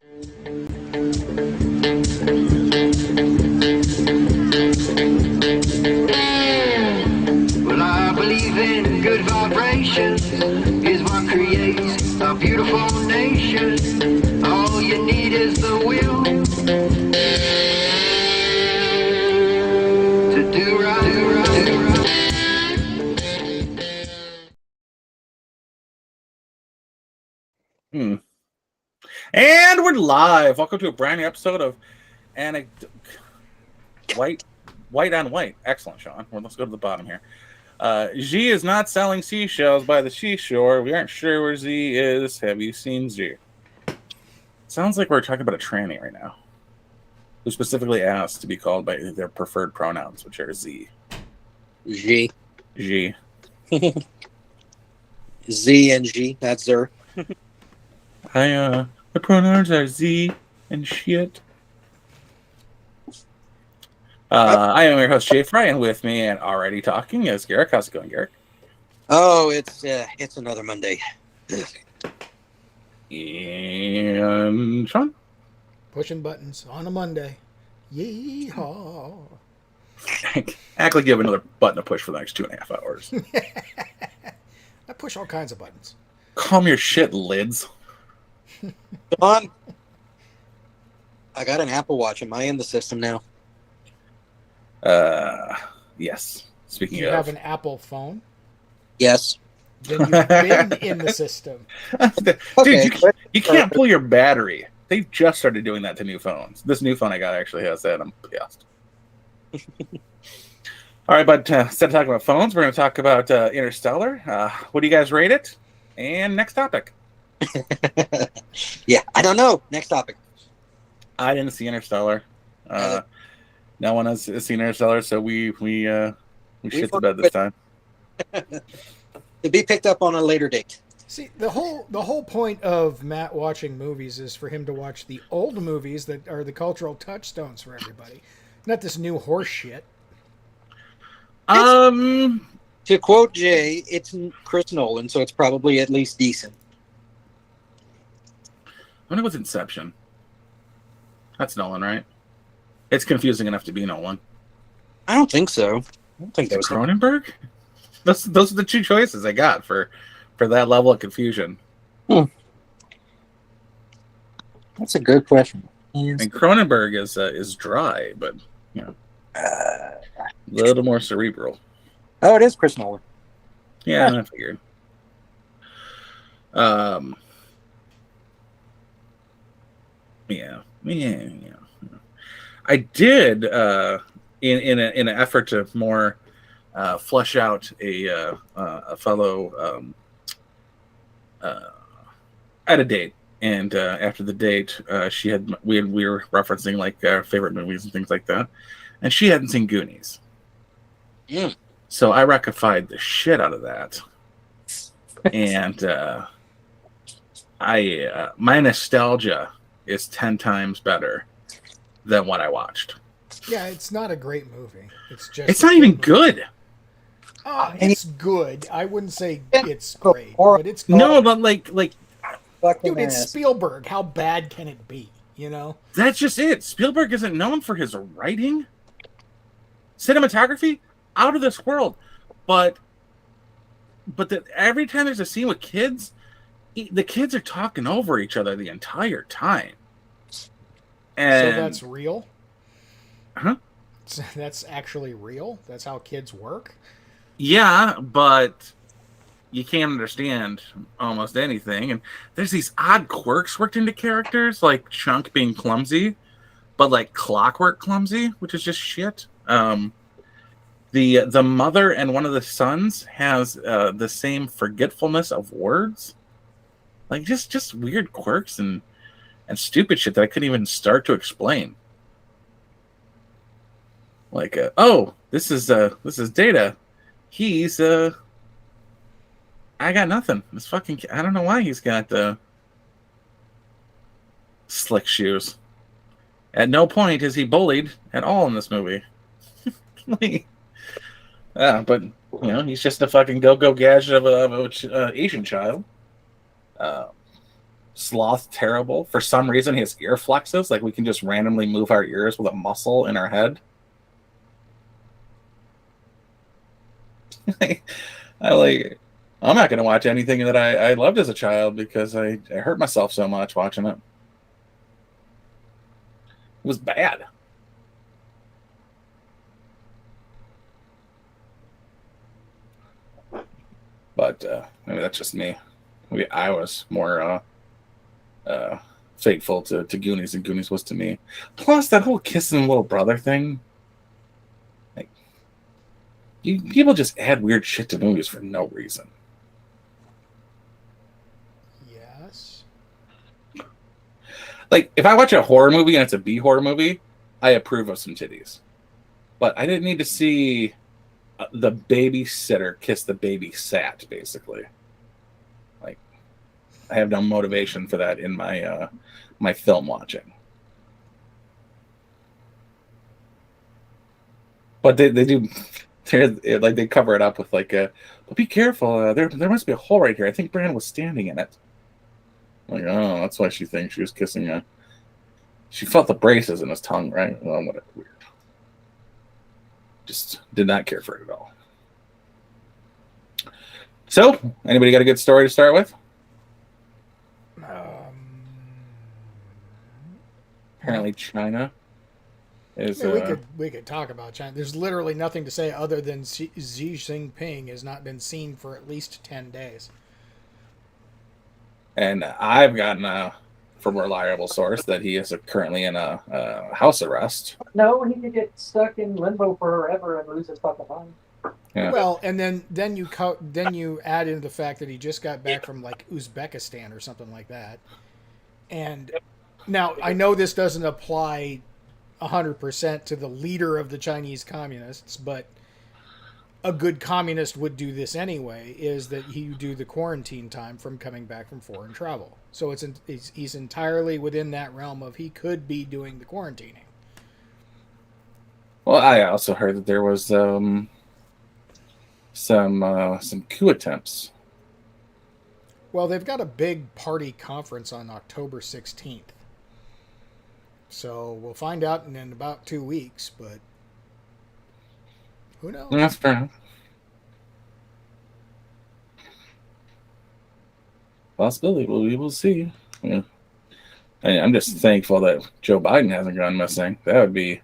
Well, I believe in good vibrations is what creates a beautiful nation. All you need is the will to do right, do right, do right. And we're live. Welcome to a brand new episode of White on White. Excellent, Sean. Well, let's go to the bottom here. Z is not selling seashells by the seashore. We aren't sure where Z is. Have you seen Z? Sounds like we're talking about a tranny right now, who specifically asked to be called by their preferred pronouns, which are Z. G. G. Z and G. That's her. The pronouns are Z and shit. I am your host, Jay Fry, and with me and already talking is Garrick. How's it going, Garrick? Oh, it's another Monday. And Sean? Pushing buttons on a Monday. Yeehaw. Act like you have another button to push for the next 2.5 hours. I push all kinds of buttons. Calm your shit, lids. Come on. I got an Apple Watch. Am I in the system now? Yes. Speaking Do you of, have an Apple phone? Yes. Then you've been in the system. Dude, Okay. you can't pull your battery. They've just started doing that to new phones. This new phone I got actually has that. I'm pissed. All right, but instead of talking about phones, we're going to talk about Interstellar. What do you guys rate it? And next topic. Yeah, I don't know. Next topic. I didn't see Interstellar. No one has seen Interstellar, so we shit the bed this time. To be picked up on a later date. See, the whole point of Matt watching movies is for him to watch the old movies that are the cultural touchstones for everybody, not this new horse shit. To quote Jay, it's Chris Nolan, so it's probably at least decent. I wonder what's Inception. That's Nolan, right? It's confusing enough to be Nolan. I don't think so. I don't think that was Cronenberg. Those are the two choices I got for that level of confusion. That's a good question. And Cronenberg is dry, but you know, a little more cerebral. Oh, it is Chris Nolan. Yeah, I figured. Yeah. I did in an effort to more flesh out a fellow at a date, and after the date, we were referencing like our favorite movies and things like that, and she hadn't seen Goonies. So I rectified the shit out of that, and my nostalgia is 10 times better than what I watched. Yeah, it's not a great movie. It's not even good. It's good. I wouldn't say it's great, but it's good. No, but like dude, it's Spielberg. How bad can it be? You know? That's just it. Spielberg isn't known for his writing. Cinematography, out of this world. But every time there's a scene with kids, the kids are talking over each other the entire time. And, so that's real? Huh? That's actually real? That's how kids work? Yeah, but you can't understand almost anything. And there's these odd quirks worked into characters, like Chunk being clumsy, but like clockwork clumsy, which is just shit. The mother and one of the sons has the same forgetfulness of words. Like just weird quirks and stupid shit that I couldn't even start to explain. Like, this is Data. He's I got nothing. This fucking I don't know why he's got slick shoes. At no point is he bullied at all in this movie. But he's just a fucking go gadget of a Asian child. Sloth terrible? For some reason, he has ear flexes. Like we can just randomly move our ears with a muscle in our head. I'm not going to watch anything that I loved as a child because I hurt myself so much watching it. It was bad. But maybe that's just me. Maybe I was more faithful to Goonies than Goonies was to me. Plus, that whole kissing little brother thing. Like, people just add weird shit to movies for no reason. Yes. Like, if I watch a horror movie and it's a B horror movie, I approve of some titties. But I didn't need to see the babysitter kiss the babysat, basically. Like, I have no motivation for that in my my film watching. But they do, like they cover it up with like a. But be careful, there must be a hole right here. I think Brandon was standing in it. Like, oh, that's why she thinks she was kissing. She felt the braces in his tongue, right? Well, whatever. Weird. Just did not care for it at all. So, anybody got a good story to start with? Apparently, China is. We could talk about China. There's literally nothing to say other than Xi Jinping has not been seen for at least 10 days. And I've gotten from a reliable source that he is currently in a house arrest. No, he could get stuck in limbo forever and lose his fucking mind. Yeah. Well, and then you add in the fact that he just got back from like Uzbekistan or something like that. And now I know this doesn't apply 100% to the leader of the Chinese communists, but a good communist would do this anyway, is that you do the quarantine time from coming back from foreign travel. So he's entirely within that realm of he could be doing the quarantining. Well, I also heard that there was some coup attempts. Well, they've got a big party conference on October 16th. So we'll find out in about 2 weeks, but who knows? That's fair enough. Possibility. Well, we will see. Yeah. I'm just thankful that Joe Biden hasn't gone missing. That would be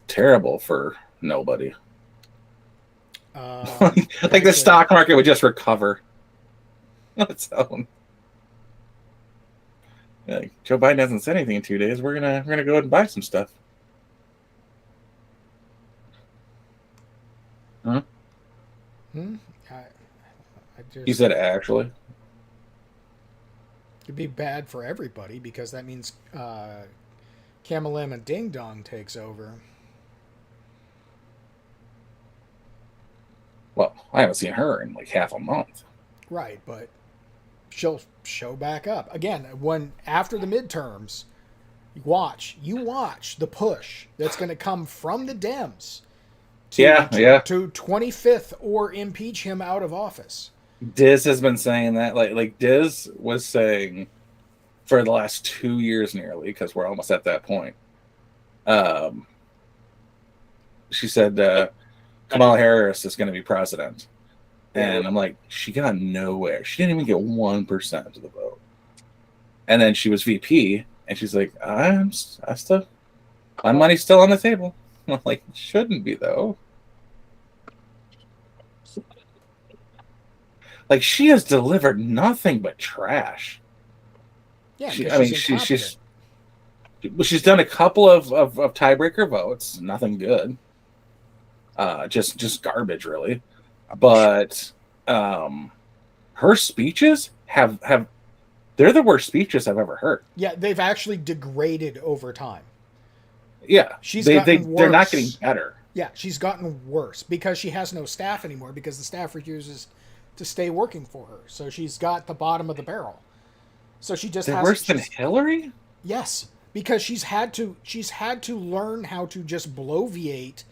terrible for nobody. Like the stock market would just recover on its own. Like, Joe Biden hasn't said anything in 2 days. We're gonna go ahead and buy some stuff. Huh? You said actually. It'd be bad for everybody because that means Kamalama Ding Dong takes over. Well, I haven't seen her in like half a month. Right, but she'll show back up again when after the midterms. You watch the push that's going to come from the Dems. To 25th or impeach him out of office. Diz has been saying that, like Diz was saying for the last 2 years nearly, because we're almost at that point. She said Kamala Harris is going to be president, and I'm like, she got nowhere. She didn't even get 1% of the vote, and then she was VP, and she's like, my money's still on the table. I'm like, shouldn't be though. Like, she has delivered nothing but trash. Yeah, she's done a couple of tiebreaker votes, nothing good. Just garbage, really. But her speeches have they're the worst speeches I've ever heard. Yeah, they've actually degraded over time. Yeah, gotten worse. They're not getting better. Yeah, she's gotten worse because she has no staff anymore because the staff refuses to stay working for her. So she's got the bottom of the barrel. So she just has worse than Hillary? Yes, because she's had to learn how to just bloviate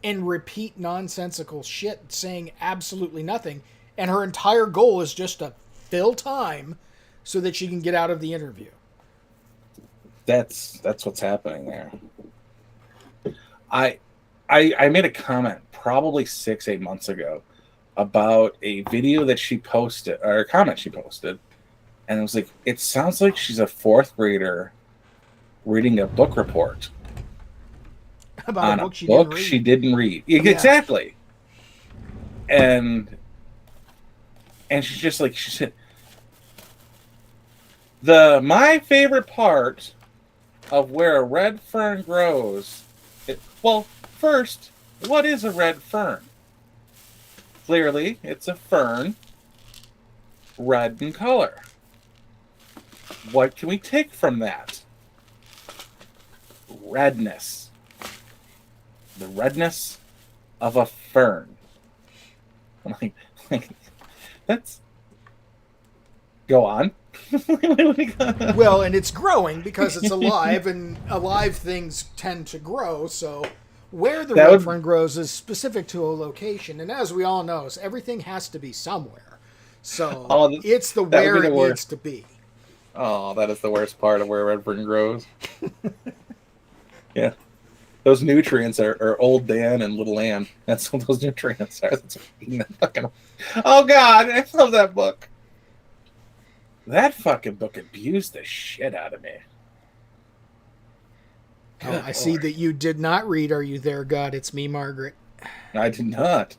and repeat nonsensical shit saying absolutely nothing, and her entire goal is just to fill time so that she can get out of the interview. That's what's happening there. I made a comment probably 6-8 months ago about a video that she posted, or a comment she posted, and it was like, it sounds like she's a 4th grader reading a book report About on a book she book didn't read. she didn't read. Yeah. Exactly. And she's just like, she said, my favorite part of where a red fern grows. Well, first, what is a red fern? Clearly, it's a fern, red in color. What can we take from that? Redness. The redness of a fern. Like that's. Go on. Well, and it's growing because it's alive, and alive things tend to grow. So, where the red fern grows is specific to a location, and as we all know, everything has to be somewhere. So it's the where it needs to be. Oh, that is the worst part of where red fern grows. Yeah, those nutrients are Old Dan and Little Ann. That's what those nutrients are. That's fucking. Oh God, I love that book. That fucking book abused the shit out of me. Oh, I see that you did not read Are You There, God? It's Me, Margaret. I did not.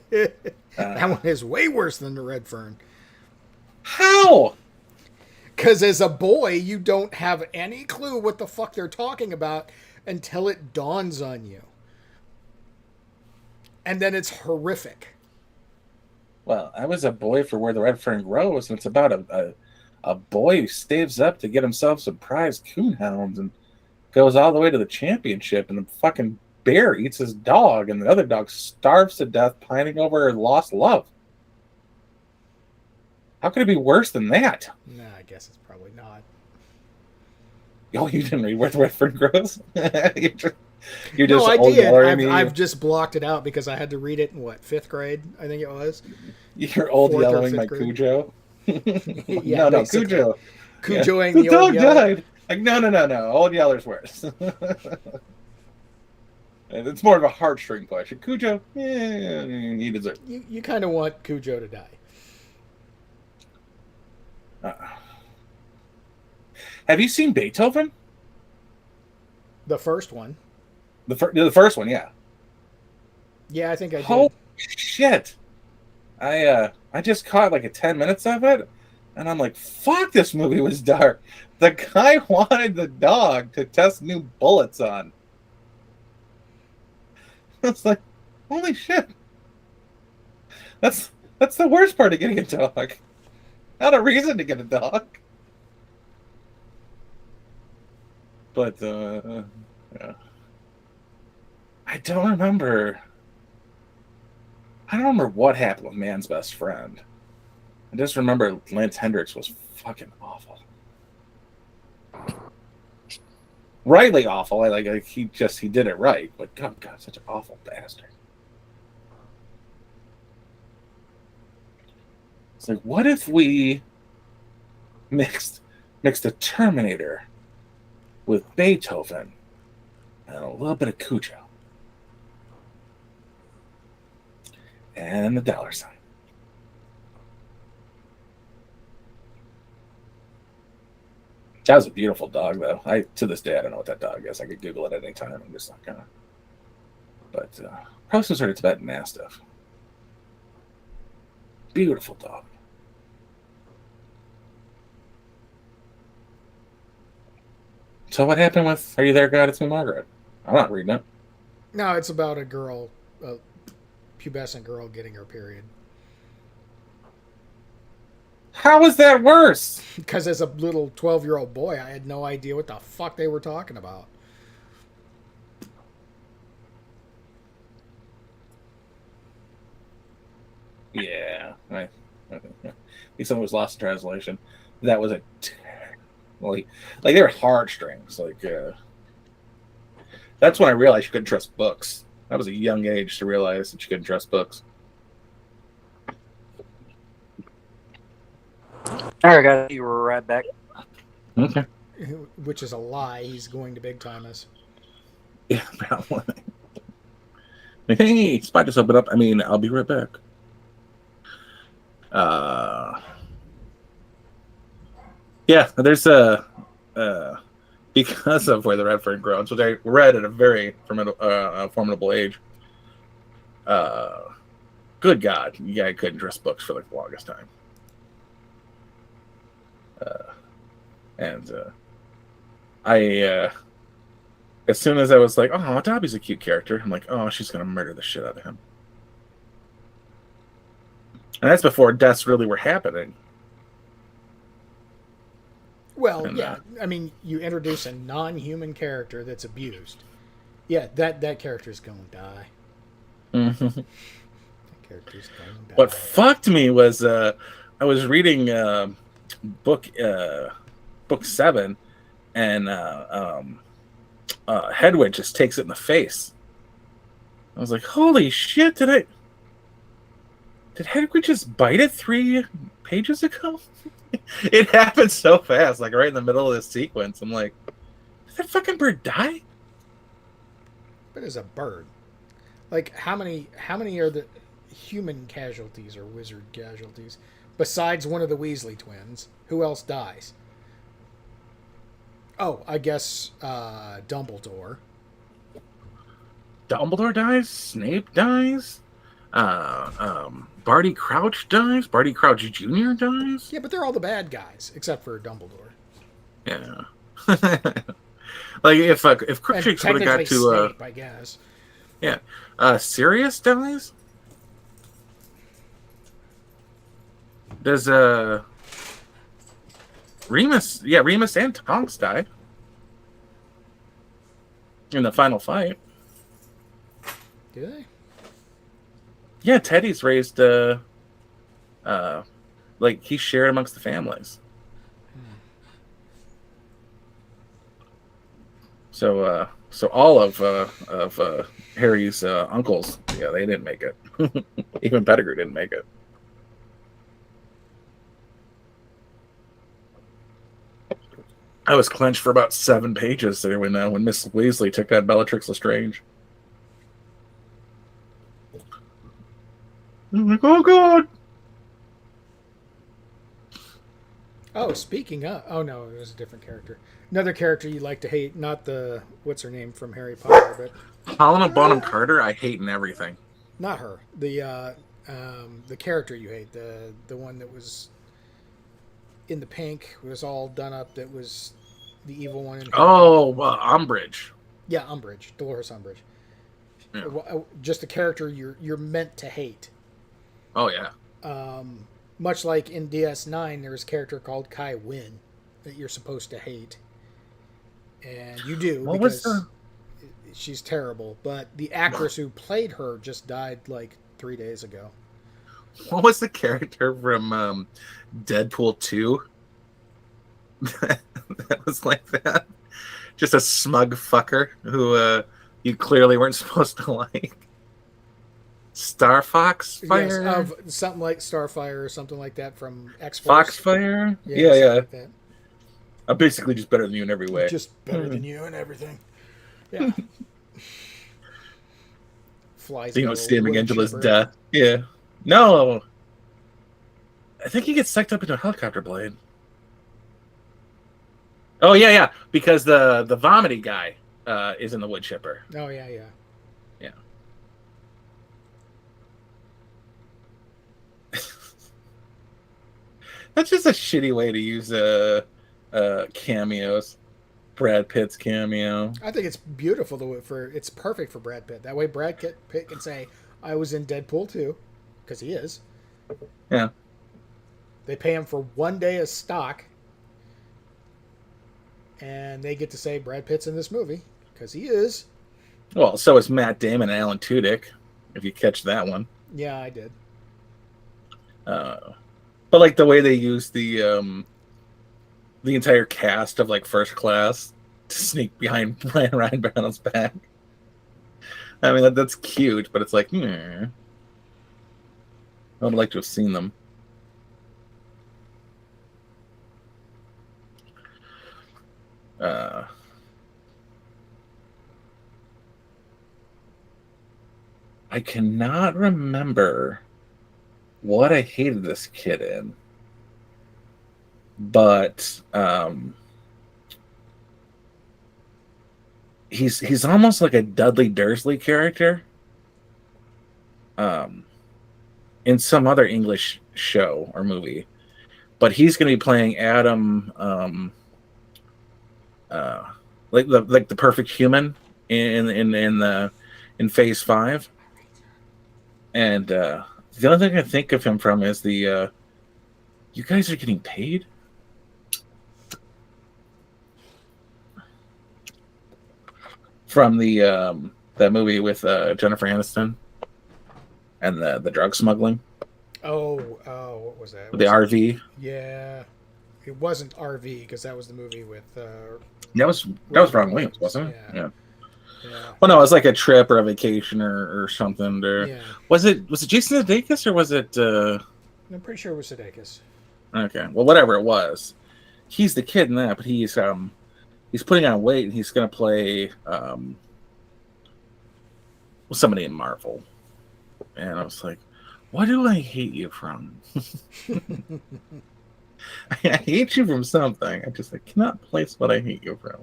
That one is way worse than the Red Fern. How? Because as a boy, you don't have any clue what the fuck they're talking about until it dawns on you. And then it's horrific. Well, I was a boy for Where the Red Fern Grows, and it's about a boy who staves up to get himself some prize coonhounds and goes all the way to the championship, and the fucking bear eats his dog, and the other dog starves to death pining over her lost love. How could it be worse than that? Nah, I guess it's probably not. Oh, you didn't read Where the Red Fern Grows? You're no, just I old did. I've just blocked it out because I had to read it in, 5th grade? I think it was. You're old yellowing my grade. Cujo. Yeah, no, Cujo. Cujoing the the dog old yeller. died. Like, no. Old Yeller's worse. It's more of a heartstring question. Cujo, he deserves it. You kind of want Cujo to die. Have you seen Beethoven? The first one. The first one, yeah. Yeah, I think I did. Holy shit. I just caught like 10 minutes of it, and I'm like, fuck, this movie was dark. The guy wanted the dog to test new bullets on. It's like, holy shit. That's the worst part of getting a dog. Not a reason to get a dog. But, yeah. I don't remember what happened with Man's Best Friend. I just remember Lance Hendricks was fucking awful. Rightly awful. He did it right, but oh God, such an awful bastard. It's like, what if we mixed a Terminator with Beethoven and a little bit of Cujo and the dollar sign? That was a beautiful dog, though. To this day, I don't know what that dog is. I could Google it at any time. I'm just not gonna. But probably some sort of Tibetan Mastiff. Beautiful dog. So what happened with Are You There, God? It's Me, Margaret? I'm not reading it. No, it's about a girl, a pubescent girl getting her period. How is that worse? Because as a little 12-year-old boy, I had no idea what the fuck they were talking about. Yeah. I think someone was lost in translation. That was like they were heartstrings. That's when I realized you couldn't trust books. That was a young age to realize that you couldn't trust books. All right, guys, you were right back. Okay. Which is a lie. He's going to big time us. Yeah, probably. Hey, spot just opened up. I mean, I'll be right back. Yeah, there's because of where the Red Fern grows, which I read at a very formidable age. Good God, yeah, I couldn't trust books for like the longest time. And I, as soon as I was like, oh, Dobby's a cute character, I'm like, oh, she's gonna murder the shit out of him. And that's before deaths really were happening. Well, And, yeah. I mean, you introduce a non-human character that's abused. Yeah, that character's going to die. Mm-hmm. That character's going to die. What fucked me was I was reading book 7, and Hedwig just takes it in the face. I was like, holy shit, did Hedwig just bite it 3 pages ago? It happened so fast, like right in the middle of this sequence. I'm like, did that fucking bird die? But as a bird, like how many are the human casualties or wizard casualties besides one of the Weasley twins? Who else dies? Oh, I guess Dumbledore. Dumbledore dies. Snape dies. Barty Crouch dies. Barty Crouch Jr. dies. Yeah, but they're all the bad guys except for Dumbledore. Yeah. Like if Crookshanks would have got to Snape, I guess. yeah, Sirius dies. Does Remus? Yeah, Remus and Tonks die in the final fight. Do they? Yeah, Teddy's raised like he's shared amongst the families. So all of Harry's uncles, yeah, they didn't make it. Even Pettigrew didn't make it. I was clenched for about 7 pages there when Miss Weasley took that Bellatrix Lestrange. I'm like, oh god. Oh, speaking of, oh no, it was a different character. Another character you like to hate, not the what's her name from Harry Potter, but Helena Bonham Carter, I hate in everything. not her. The character you hate, the one that was in the pink, was all done up. That was the evil one. In Umbridge. Yeah, Umbridge, Dolores Umbridge. Yeah. Just a character you're meant to hate. Oh yeah. Much like in DS9, there's a character called Kai Wynn that you're supposed to hate, and you do because she's terrible. But the actress who played her just died like 3 days ago. What was the character from Deadpool 2? That was like that. Just a smug fucker who you clearly weren't supposed to like. Star Fox Fire? Yes, of something like Starfire or something like that from X-Force. Foxfire? Yeah. Like that. I'm basically just better than you in every way. Just better than you and everything. Yeah. Flies. So you don't see him Angela's death. Yeah. No. I think he gets sucked up into a helicopter blade. Oh yeah. Because the vomity guy is in the wood chipper. Oh yeah. Yeah. That's just a shitty way to use cameos. Brad Pitt's cameo. I think it's beautiful it's perfect for Brad Pitt. That way Brad Pitt can say, I was in Deadpool 2, because he is. Yeah. They pay him for 1 day of stock, and they get to say Brad Pitt's in this movie, because he is. Well, so is Matt Damon and Alan Tudyk, if you catch that one. Yeah, I did. But like the way they use the entire cast of like First Class to sneak behind Ryan Reynolds' back. I mean that's cute, but it's like, I would like to have seen them. Uh, I cannot remember what I hated this kid in, but he's almost like a Dudley Dursley character in some other English show or movie, but he's going to be playing Adam, like the perfect human in Phase 5, and the only thing I think of him from is the you guys are getting paid. From the that movie with Jennifer Aniston and the drug smuggling. Oh, what was that? The RV. Yeah, it wasn't RV because that was the movie with. That was Ron Williams, wasn't it? Yeah. Well, no, it was like a trip or a vacation or something. Or Yeah. Was it Jason Sudeikis or was it? I'm pretty sure it was Sudeikis. Okay, well, whatever it was, he's the kid in that, but he's putting on weight and he's going to play somebody in Marvel. And I was like, what do I hate you from? I hate you from something. I cannot place what I hate you from.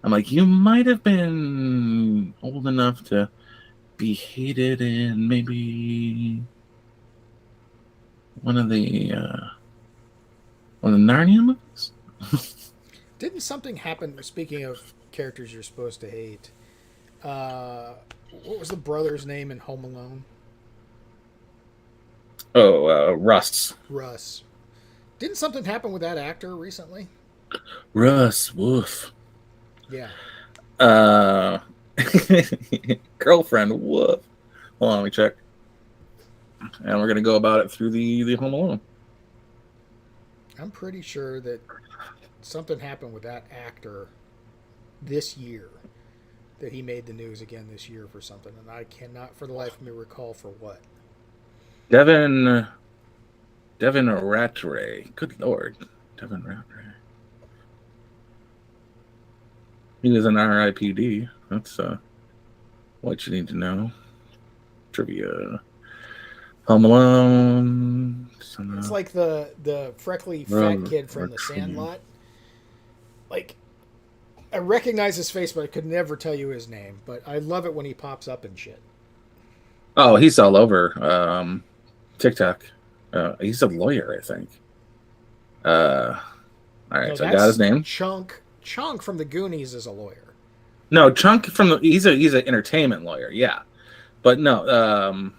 I'm like, you might have been old enough to be hated in maybe one of the Narnia movies. Didn't something happen? Speaking of characters you're supposed to hate, what was the brother's name in Home Alone? Oh, Russ. Russ. Didn't something happen with that actor recently? Russ, woof. Yeah. Girlfriend, woof. Hold on, let me check. And we're gonna go about it through the Home Alone. I'm pretty sure that something happened with that actor this year, that he made the news again this year for something, and I cannot for the life of me recall for what. Devin Rattray. Good Lord. Devin Rattray. He was an RIPD. That's what you need to know. Trivia. Home Alone. It's like the freckly fat kid from The Sandlot. Like, I recognize his face, but I could never tell you his name. But I love it when he pops up and shit. Oh, he's all over TikTok. He's a lawyer, I think. All right, No, so I got his name. Chunk from the Goonies is a lawyer. No, Chunk from he's an entertainment lawyer, yeah. But no,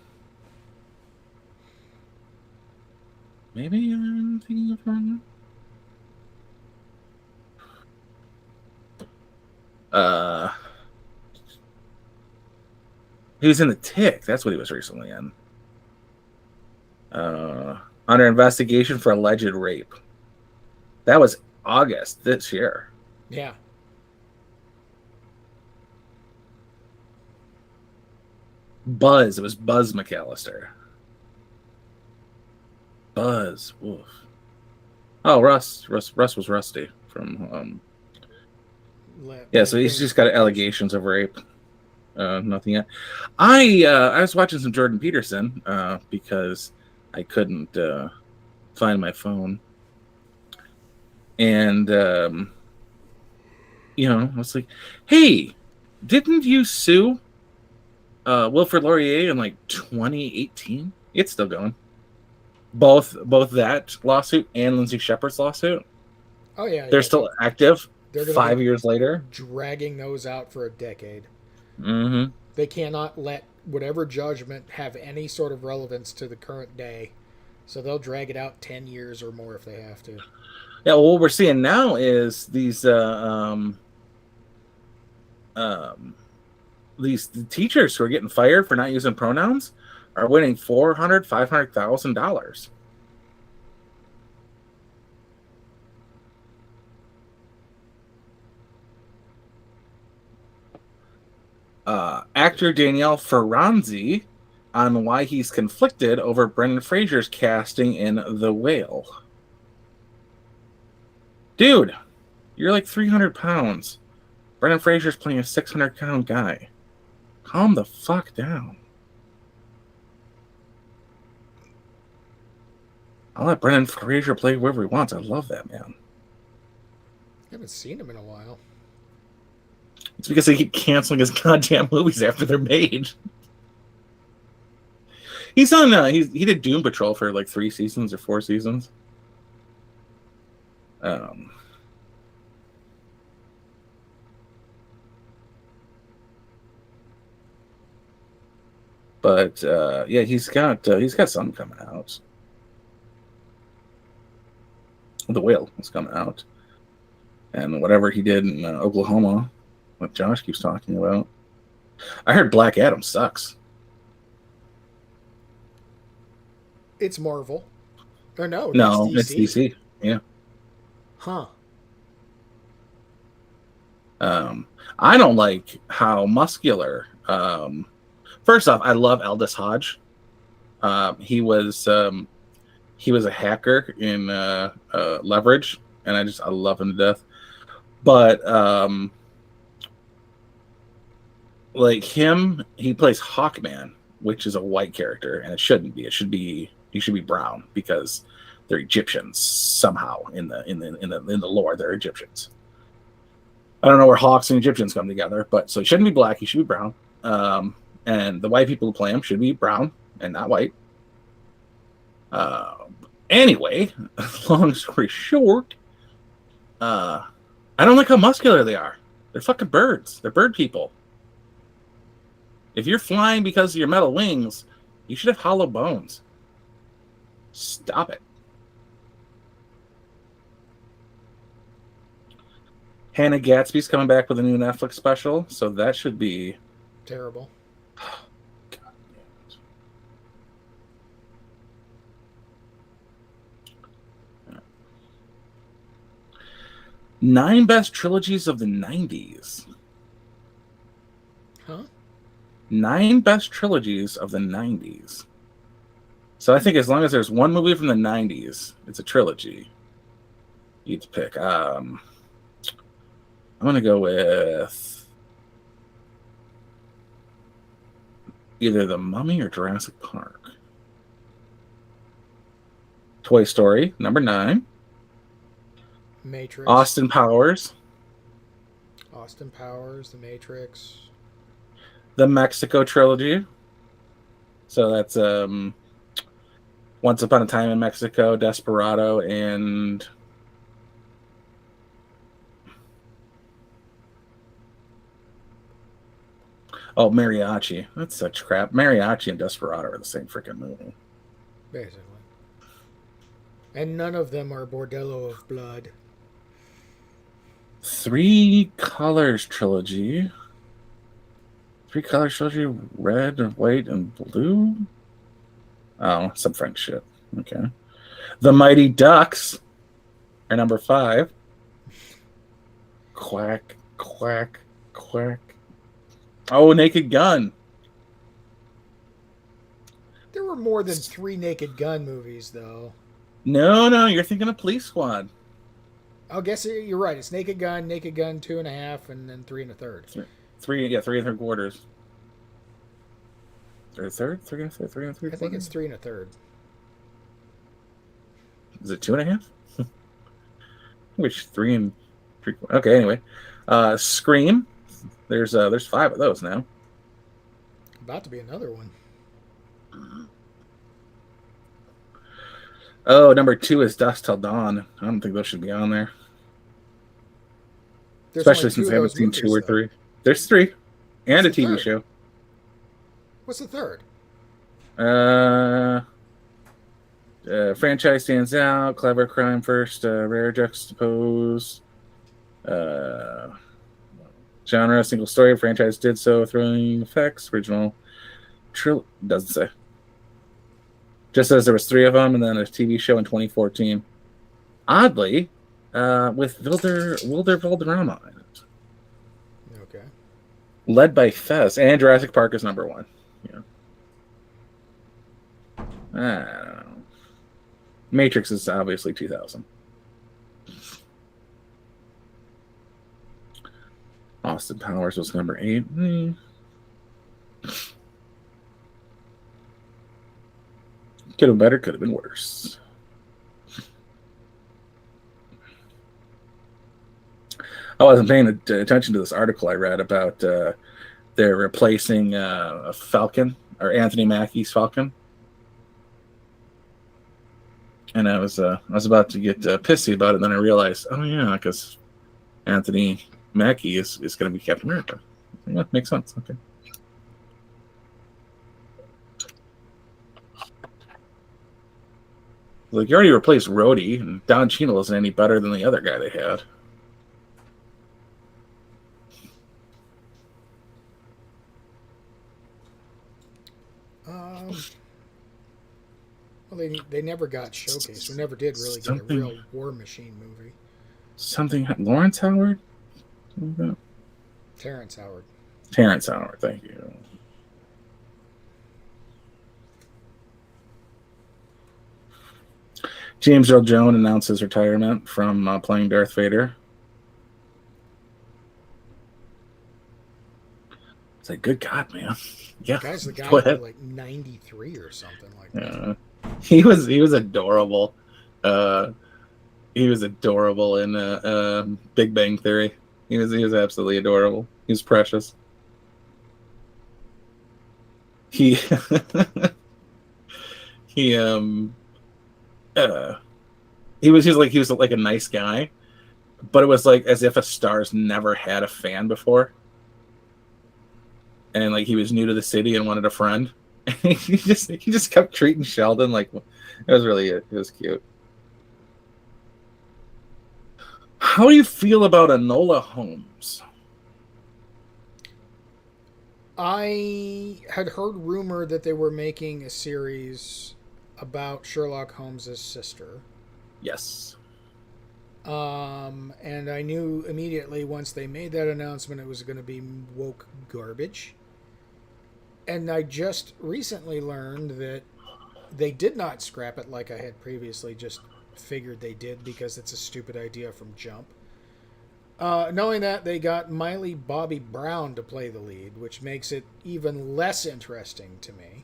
maybe I'm thinking of wrong. He was in The Tick. That's what he was recently in. Under investigation for alleged rape. That was August this year. Yeah. Buzz. It was Buzz McAllister. Buzz. Woof. Oh, Russ was Rusty from. Yeah, so he's just got allegations of rape. Nothing yet. I was watching some Jordan Peterson because I couldn't find my phone, and I was like, "Hey, didn't you sue Wilfrid Laurier in like 2018? It's still going. Both that lawsuit and Lindsay Shepard's lawsuit. Oh yeah, they're still active. They're 5 years later, dragging those out for a decade. Mm-hmm. They cannot let whatever judgment have any sort of relevance to the current day, so they'll drag it out 10 years or more if they have to. Yeah, well, what we're seeing now is these teachers who are getting fired for not using pronouns are winning $400,000-$500,000. Actor Danielle Ferranzi on why he's conflicted over Brendan Fraser's casting in The Whale. Dude, you're like 300 pounds. Brendan Fraser's playing a 600-pound guy. Calm the fuck down. I'll let Brendan Fraser play wherever he wants. I love that man. I haven't seen him in a while. It's because they keep canceling his goddamn movies after they're made. He's on. He did Doom Patrol for like 3 seasons or 4 seasons. But yeah, he's got something coming out. The Whale is coming out, and whatever he did in Oklahoma, what Josh keeps talking about. I heard Black Adam sucks. It's Marvel. Or no, No, it's DC. it's DC. Yeah. Huh. I don't like how muscular. First off, I love Aldous Hodge. He was a hacker in Leverage, and I love him to death. But like him, he plays Hawkman, which is a white character, and it shouldn't be. He should be brown because they're Egyptians somehow in the lore. They're Egyptians. I don't know where Hawks and Egyptians come together, but so he shouldn't be black. He should be brown. And the white people who play him should be brown and not white. Anyway, long story short, I don't like how muscular they are. They're fucking birds. They're bird people. If you're flying because of your metal wings, you should have hollow bones. Stop it. Hannah Gatsby's coming back with a new Netflix special, so that should be terrible. God damn it. 9 best trilogies of the 90s. Huh? 9 best trilogies of the 90s. So I think as long as there's one movie from the 90s, it's a trilogy. You get to pick. I'm going to go with either The Mummy or Jurassic Park. Toy Story, number 9. Matrix. Austin Powers. Austin Powers, The Matrix. The Mexico trilogy. So that's Once Upon a Time in Mexico, Desperado, and Mariachi. That's such crap. Mariachi and Desperado are the same freaking movie. Basically. And none of them are Bordello of Blood. 3 Colors trilogy. 3 Colors trilogy, red, white, and blue? Oh, some French shit. Okay. The Mighty Ducks are number 5. Quack, quack, quack. Oh, Naked Gun. There were more than 3 Naked Gun movies, though. No, you're thinking of Police Squad. I guess you're right. It's Naked Gun 2.5, and then 3 1/3. 3 3 3/4. Or a third? 3 3 3 I think it's 3 1/3. Is it 2.5? Which 3 3. Okay, anyway. Scream. There's 5 of those now. About to be another one. Oh, number 2 is Dusk Till Dawn. I don't think those should be on there. There's Especially only since 2 I of haven't those seen movies, 2 or though. 3. There's 3. And What's a the TV third? show. What's the third? Franchise stands out. Clever crime first. Rare juxtapose. Genre, single story. Franchise did so. Thrilling effects. Original. Doesn't say. Just says there was 3 of them, and then a TV show in 2014. Oddly, with Wilder Valderrama in it. Okay. Led by Fez. And Jurassic Park is number 1. Yeah. I don't know. Matrix is obviously 2000. Austin Powers was number 8. Could have been better, could have been worse. I wasn't paying attention to this article I read about they're replacing a Falcon, or Anthony Mackie's Falcon. And I was about to get pissy about it, and then I realized, oh yeah, because Anthony Mackie is going to be Captain America. Yeah, makes sense. Okay. Like, you already replaced Rhodey, and Don Cheadle isn't any better than the other guy they had. Well, they never got showcased. We never did really get a real War Machine movie. Something Lawrence Howard? Terrence Howard. Terrence Howard, thank you. James Earl Jones announced his retirement from playing Darth Vader. It's like, good God, man. Yeah. The guy's the guy who's like 93 or something like that. Yeah. He was adorable. He was adorable in Big Bang Theory. He was absolutely adorable. He was precious. He he was like a nice guy, but it was like as if a star's never had a fan before, and like he was new to the city and wanted a friend. And he just kept treating Sheldon like it was cute. How do you feel about Enola Holmes? I had heard rumor that they were making a series about Sherlock Holmes' sister. Yes. And I knew immediately once they made that announcement it was going to be woke garbage. And I just recently learned that they did not scrap it like I had previously just figured they did because it's a stupid idea from Jump. Knowing that, they got Miley Bobby Brown to play the lead, which makes it even less interesting to me.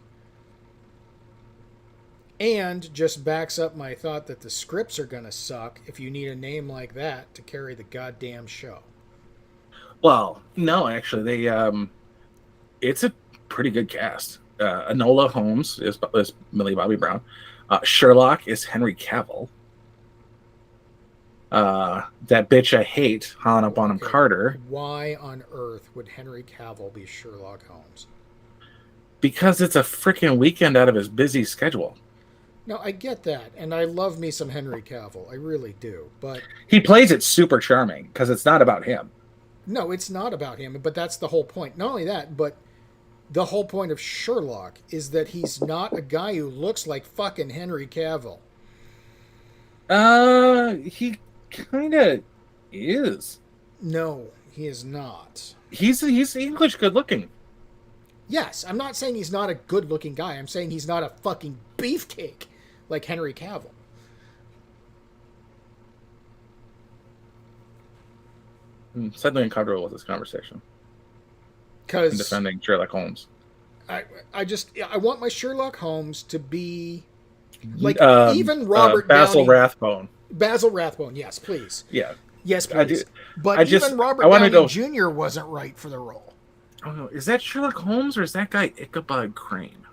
And just backs up my thought that the scripts are going to suck if you need a name like that to carry the goddamn show. Well, no, actually, it's a pretty good cast. Enola Holmes is Millie Bobby Brown. Sherlock is Henry Cavill. That bitch I hate, Helena Bonham Carter. Why on earth would Henry Cavill be Sherlock Holmes? Because it's a freaking weekend out of his busy schedule. No, I get that, and I love me some Henry Cavill. I really do, but he plays it super charming because it's not about him. No, it's not about him, but that's the whole point. Not only that, but the whole point of Sherlock is that he's not a guy who looks like fucking Henry Cavill. He kind of is. No, he is not. He's English good looking. Yes, I'm not saying he's not a good looking guy. I'm saying he's not a fucking beefcake like Henry Cavill. I'm suddenly uncomfortable with this conversation. Because defending Sherlock Holmes. I want my Sherlock Holmes to be like even Robert Basil Downey. Rathbone. Basil Rathbone, yes, please. Yeah. Yes, please. I do. But even Robert Downey Jr. wasn't right for the role. Oh no, is that Sherlock Holmes or is that guy Ichabod Crane?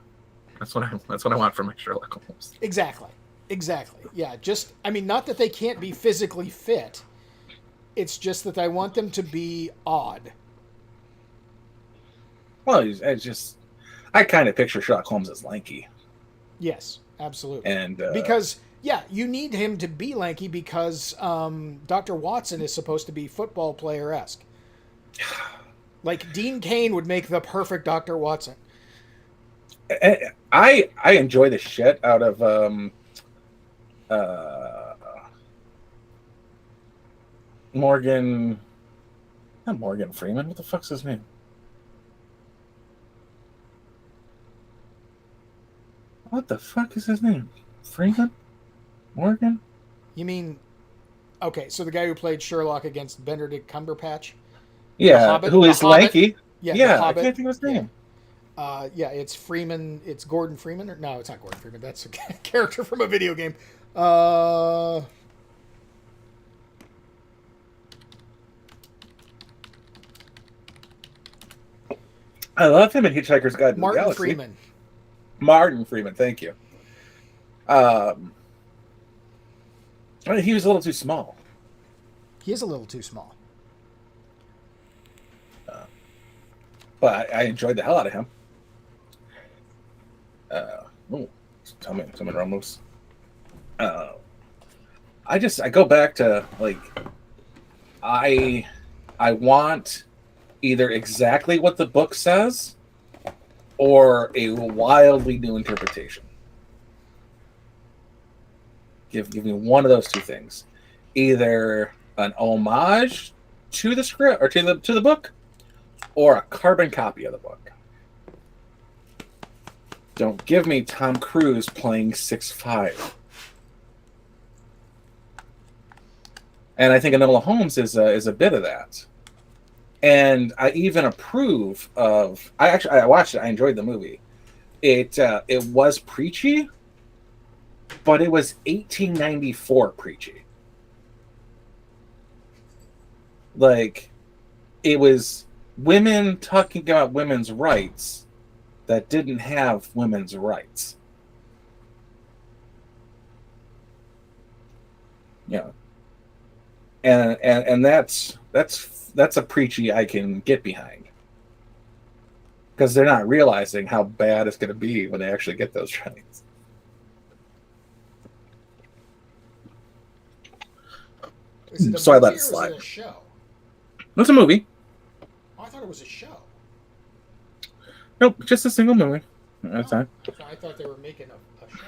That's what I want for my Sherlock Holmes. Exactly. Yeah, not that they can't be physically fit. It's just that I want them to be odd. Well, I kind of picture Sherlock Holmes as lanky. Yes, absolutely. And because you need him to be lanky because Dr. Watson is supposed to be football player-esque. Like Dean Cain would make the perfect Dr. Watson. I enjoy the shit out of Morgan. Not Morgan Freeman. What the fuck's his name? What the fuck is his name? Freeman? Morgan? You mean... Okay, so the guy who played Sherlock against Benedict Cumberbatch? Yeah, Hobbit- who the is Hobbit. lanky. Yeah, the Yeah, I Hobbit. can't think of his name. Yeah, it's Freeman. It's Gordon Freeman. No, it's not Gordon Freeman. That's a character from a video game. Uh, I love him in Hitchhiker's Guide to the Martin Galaxy. Freeman. Martin Freeman, thank you. I mean, he was a little too small. He is a little too small. But I enjoyed the hell out of him. Oh, tell me, Ramos. I go back to like, I want either exactly what the book says or a wildly new interpretation. Give me one of those two things. Either an homage to the script or to the book, or a carbon copy of the book. Don't give me Tom Cruise playing 6'5". And I think Enola Holmes is a bit of that. And I even approve of. I watched it. I enjoyed the movie. It was preachy, but it was 1894 preachy. Like, it was women talking about women's rights that didn't have women's rights. Yeah. And that's a preachy I can get behind. Because they're not realizing how bad it's going to be when they actually get those rights. Is it a So I let movie it or slide. Is it a show? It's a movie. Oh, I thought it was a show. Nope, just a single movie. That's fine. So I thought they were making a show.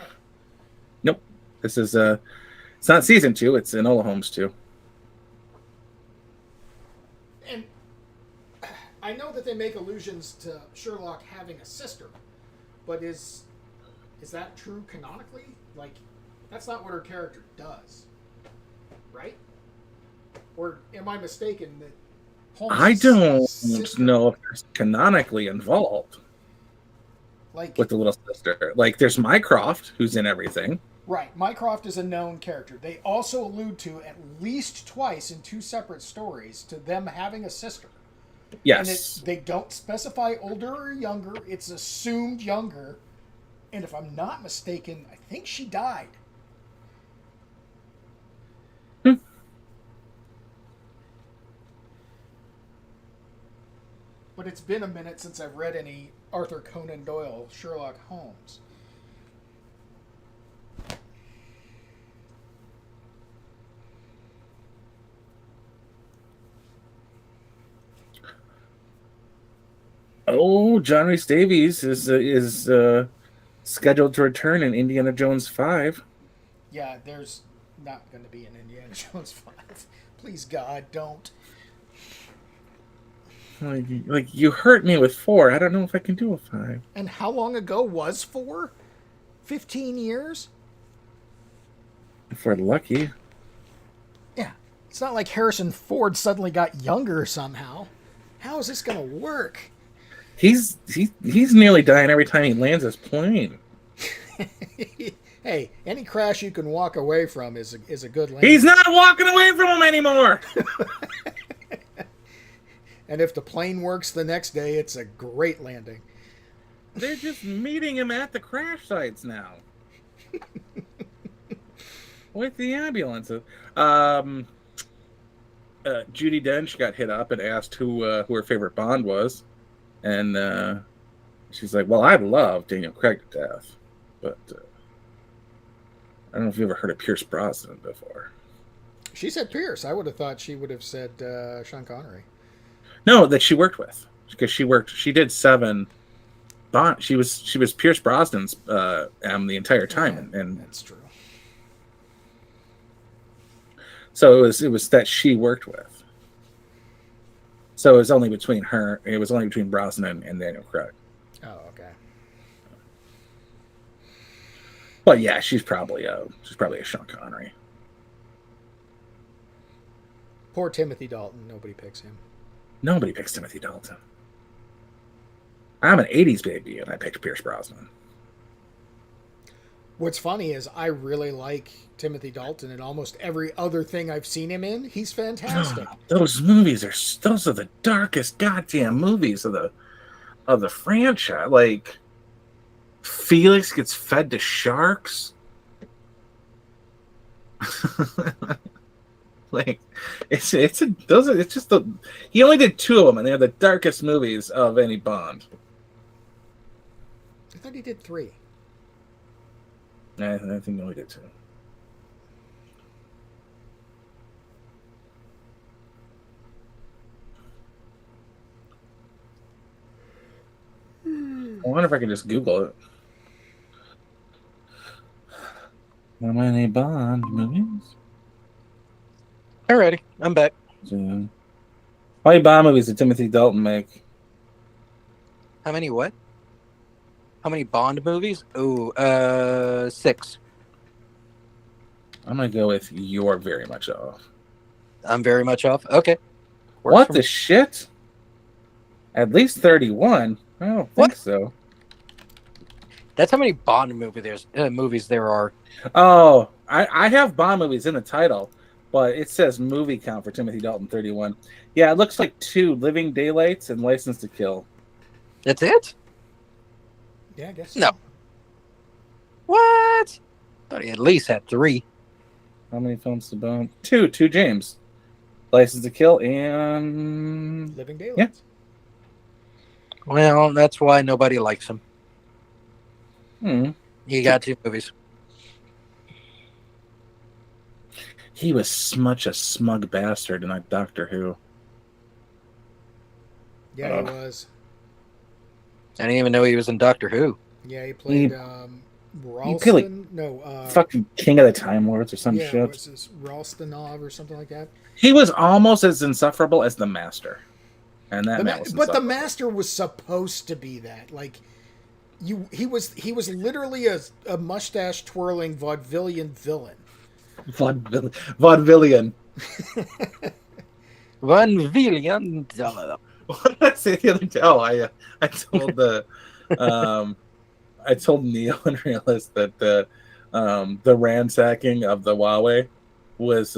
Nope. This is it's not season 2, it's Enola Holmes 2. And I know that they make allusions to Sherlock having a sister, but is that true canonically? Like, that's not what her character does, right? Or am I mistaken that Holmes' I don't sister, know if there's canonically involved like, with the little sister. Like, there's Mycroft, who's in everything. right, Mycroft is a known character. They also allude to at least twice in 2 separate stories to them having a sister. Yes. And they don't specify older or younger. It's assumed younger. And if I'm not mistaken, I think she died. But it's been a minute since I've read any Arthur Conan Doyle Sherlock Holmes. Oh, John Rhys Davies is scheduled to return in Indiana Jones 5. Yeah, there's not going to be an Indiana Jones 5. Please, God, don't. Like you hurt me with 4. I don't know if I can do a 5. And how long ago was 4? 15 years? If we're lucky. Yeah. It's not like Harrison Ford suddenly got younger somehow. How is this going to work? He's nearly dying every time he lands his plane. Hey, any crash you can walk away from is a good landing. He's not walking away from him anymore. And if the plane works the next day, it's a great landing. They're just meeting him at the crash sites now. With the ambulances. Judi Dench got hit up and asked who her favorite Bond was. And she's like, well, I love Daniel Craig to death. But I don't know if you've ever heard of Pierce Brosnan before. She said Pierce. I would have thought she would have said Sean Connery. No, that she worked with. Because she did 7 Bond. She was Pierce Brosnan's the entire time. Yeah, and that's true. So it was that she worked with. So it was only between Brosnan and Daniel Craig. Oh, okay. But yeah, she's probably a Sean Connery. Poor Timothy Dalton. Nobody picks him. Nobody picks Timothy Dalton. I'm an 80s baby, and I picked Pierce Brosnan. What's funny is I really like Timothy Dalton in almost every other thing I've seen him in. He's fantastic. Those are the darkest goddamn movies of the franchise. Like, Felix gets fed to sharks. Like, he only did 2 of them, and they're the darkest movies of any Bond. I thought he did 3. I think he only did 2. I wonder if I can just Google it. How many Bond movies? Alrighty, I'm back. How many Bond movies did Timothy Dalton make? How many what? How many Bond movies? Oh, 6. I'm gonna go with You're Very Much Off. I'm very much off. Okay. Works What for the me. shit? At least 31? I don't think What? so. That's how many Bond movies there are. Oh, I have Bond movies in the title, but it says movie count for Timothy Dalton 31. Yeah, it looks like 2 Living Daylights and License to Kill. That's it? Yeah, I guess. No. So. What? Thought he at least had 3. How many films did Bond? 2 James. License to Kill and Living Daylights. Well, that's why nobody likes him. He got 2 movies. He was such a smug bastard in Doctor Who. Yeah, he was. I didn't even know he was in Doctor Who. Yeah, he played played, like, Ralston. Fucking King of the Time Lords or some yeah, shit. what's this, Ralstonov or something like that. He was almost as insufferable as the Master. And that man was But the insufferable. Master was supposed to be that. Like, he was literally a mustache twirling vaudevillian villain. Vaudevillian. $1 billion. What did I say the other day? Oh, I told I told Neo and Realist that the ransacking of the Huawei was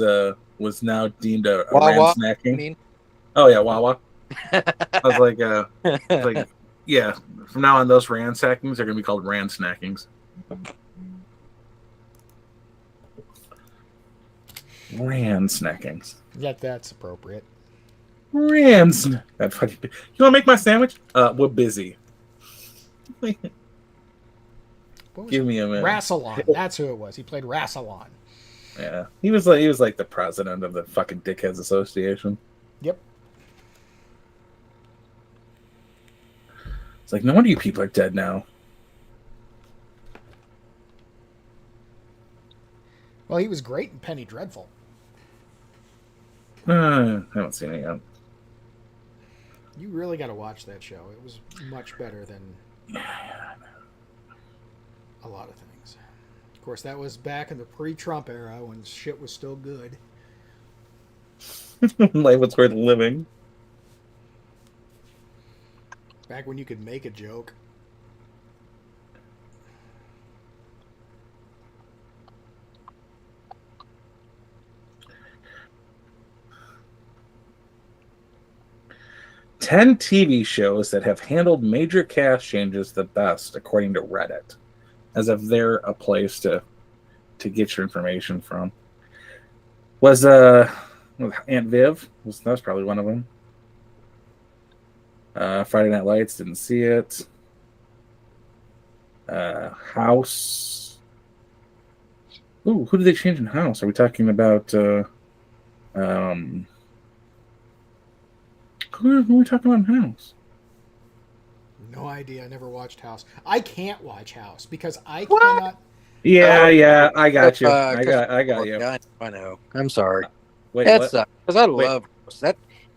now deemed a Wawa, ransacking. you mean? Oh yeah, Wawa. I was like, yeah. From now on, those ransackings are gonna be called ransnackings. Ransnackings. That's appropriate. That fucking. You want to make my sandwich? We're busy. What was Give me a minute. Rassilon. That's who it was. He played Rassilon. Yeah, he was like the president of the fucking Dickheads Association. Yep. It's like, no wonder you people are dead now. Well, he was great in Penny Dreadful. I haven't seen it yet. You really got to watch that show. It was much better than a lot of things. Of course, that was back in the pre-Trump era when shit was still good. Life was worth living. Back when you could make a joke. Ten TV shows that have handled major cast changes the best, according to Reddit, as if they're a place to get your information from. Was Aunt Viv? That was probably one of them. Friday Night Lights, didn't see it. House. Ooh, who did they change in House? Are we talking about who are we talking about in House? No idea. I never watched House. I can't watch House because I cannot. Yeah, I got you. I got you. I know. I'm sorry. Wait, That what? sucks because I love House.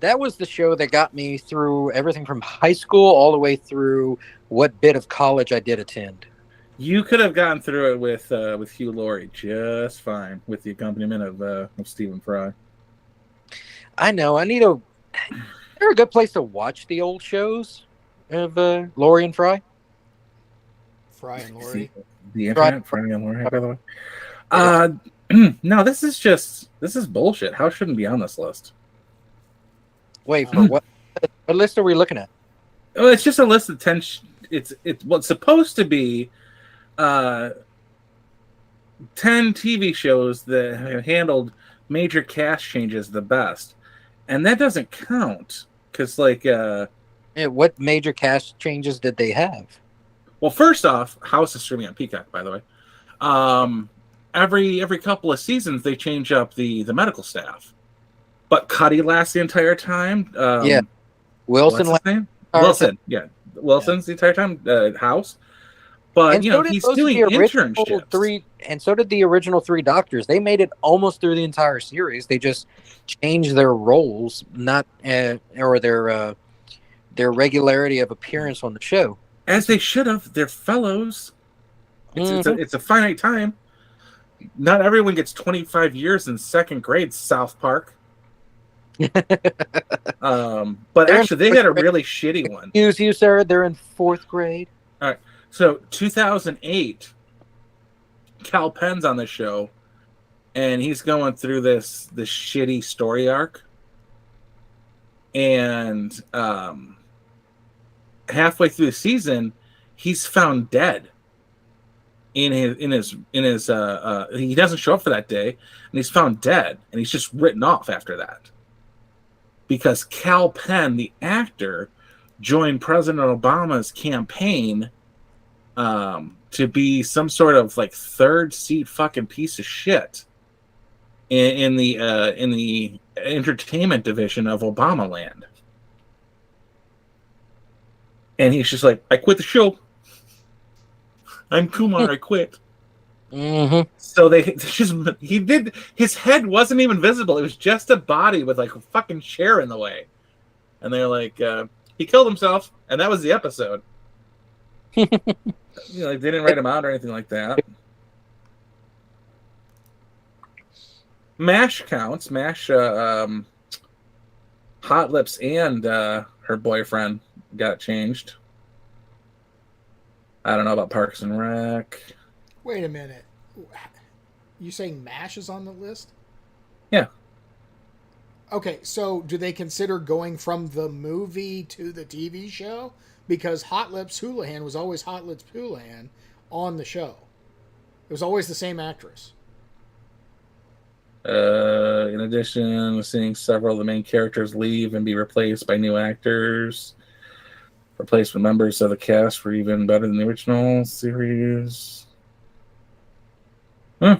That was the show that got me through everything from high school all the way through what bit of college I did attend. You could have gotten through it with Hugh Laurie just fine, with the accompaniment of Stephen Fry. I know. I need a. there a good place to watch the old shows of Lori and Fry? Fry and See, Lori. the Fry. internet, Friday and Lori, by the way. No, this is bullshit. How shouldn't be on this list? Wait, for what? What list are we looking at? Oh, it's just a list of 10. It's what's supposed to be 10 TV shows that have handled major cast changes the best, and that doesn't count because, like, What major cast changes did they have? well, first off, House is streaming on Peacock, by the way. Every couple of seasons they change up the medical staff, but Cuddy lasts the entire time. Yeah. Wilson. What's his name? Wilson. Yeah, Wilson's the entire time. House, but And you so know did he's most of doing the original internships. three, and so did the original three doctors. They made it almost through the entire series. They just changed their roles, not or their regularity of appearance on the show. As they should have. They're fellows. It's a finite time. Not everyone gets 25 years in second grade, South Park. But actually, they had a really shitty one. Excuse you, sir. They're in fourth grade. All right. So 2008, Cal Penn's on the show, and he's going through this shitty story arc. And halfway through the season, he's found dead. In his he doesn't show up for that day, and he's found dead, and he's just written off after that. Because Cal Penn, the actor, joined President Obama's campaign to be some sort of like third seat fucking piece of shit in the entertainment division of Obama land. And he's just like, I quit the show. I'm Kumar. I quit. Mm-hmm. So his head wasn't even visible. It was just a body with like a fucking chair in the way. And they're like, he killed himself, and that was the episode. Like they didn't write him out or anything like that. MASH counts. MASH, Hot Lips and her boyfriend got changed. I don't know about Parks and Rec. Wait a minute. You saying MASH is on the list? Yeah. Okay, so do they consider going from the movie to the TV show? Because Hot Lips Houlihan was always Hot Lips Houlihan on the show. It was always the same actress. In addition, seeing several of the main characters leave and be replaced by new actors. Replacement members of the cast were even better than the original series. Huh.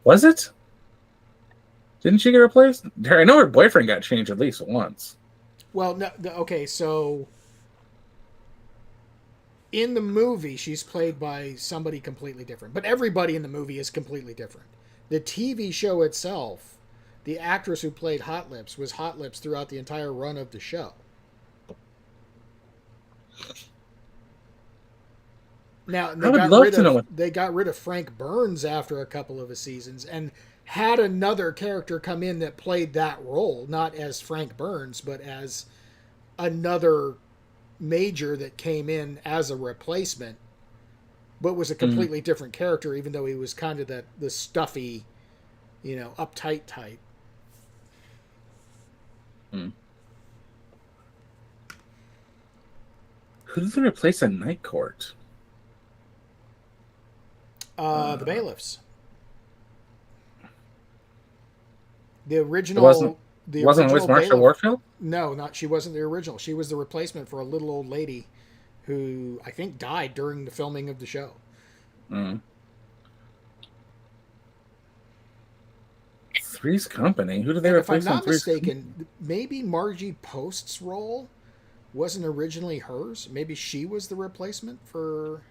Was it? Didn't she get replaced? I know her boyfriend got changed at least once. Well, no, okay, so in the movie, she's played by somebody completely different. But everybody in the movie is completely different. The TV show itself, the actress who played Hot Lips was Hot Lips throughout the entire run of the show. Now they got rid of Frank Burns after a couple of his seasons and had another character come in that played that role, not as Frank Burns, but as another major that came in as a replacement, but was a completely different character, even though he was kind of the stuffy, uptight type. Who did they replace at Night Court? The bailiffs. The original. Wasn't original always Marsha bailiff, Warfield? No, she wasn't the original. She was the replacement for a little old lady who I think died during the filming of the show. Three's Company. Who did they replace? If I'm not mistaken, maybe Margie Post's role wasn't originally hers. Maybe she was the replacement for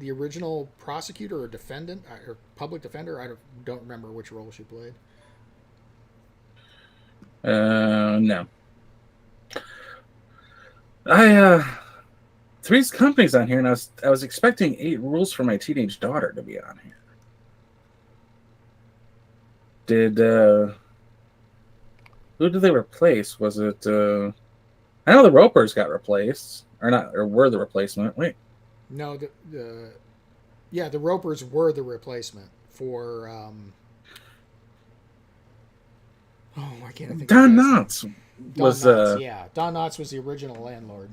the original prosecutor or defendant or public defender. I don't remember which role she played. No. Three's Company's on here, and I was expecting 8 Rules for My Teenage Daughter to be on here. Did who did they replace? Was it I know the Ropers got replaced, or not, or were the replacement. Wait, No, the Ropers were the replacement for. I can't think. Don of the guy's Knotts name. was. Don Knotts, yeah, Don Knotts was the original landlord.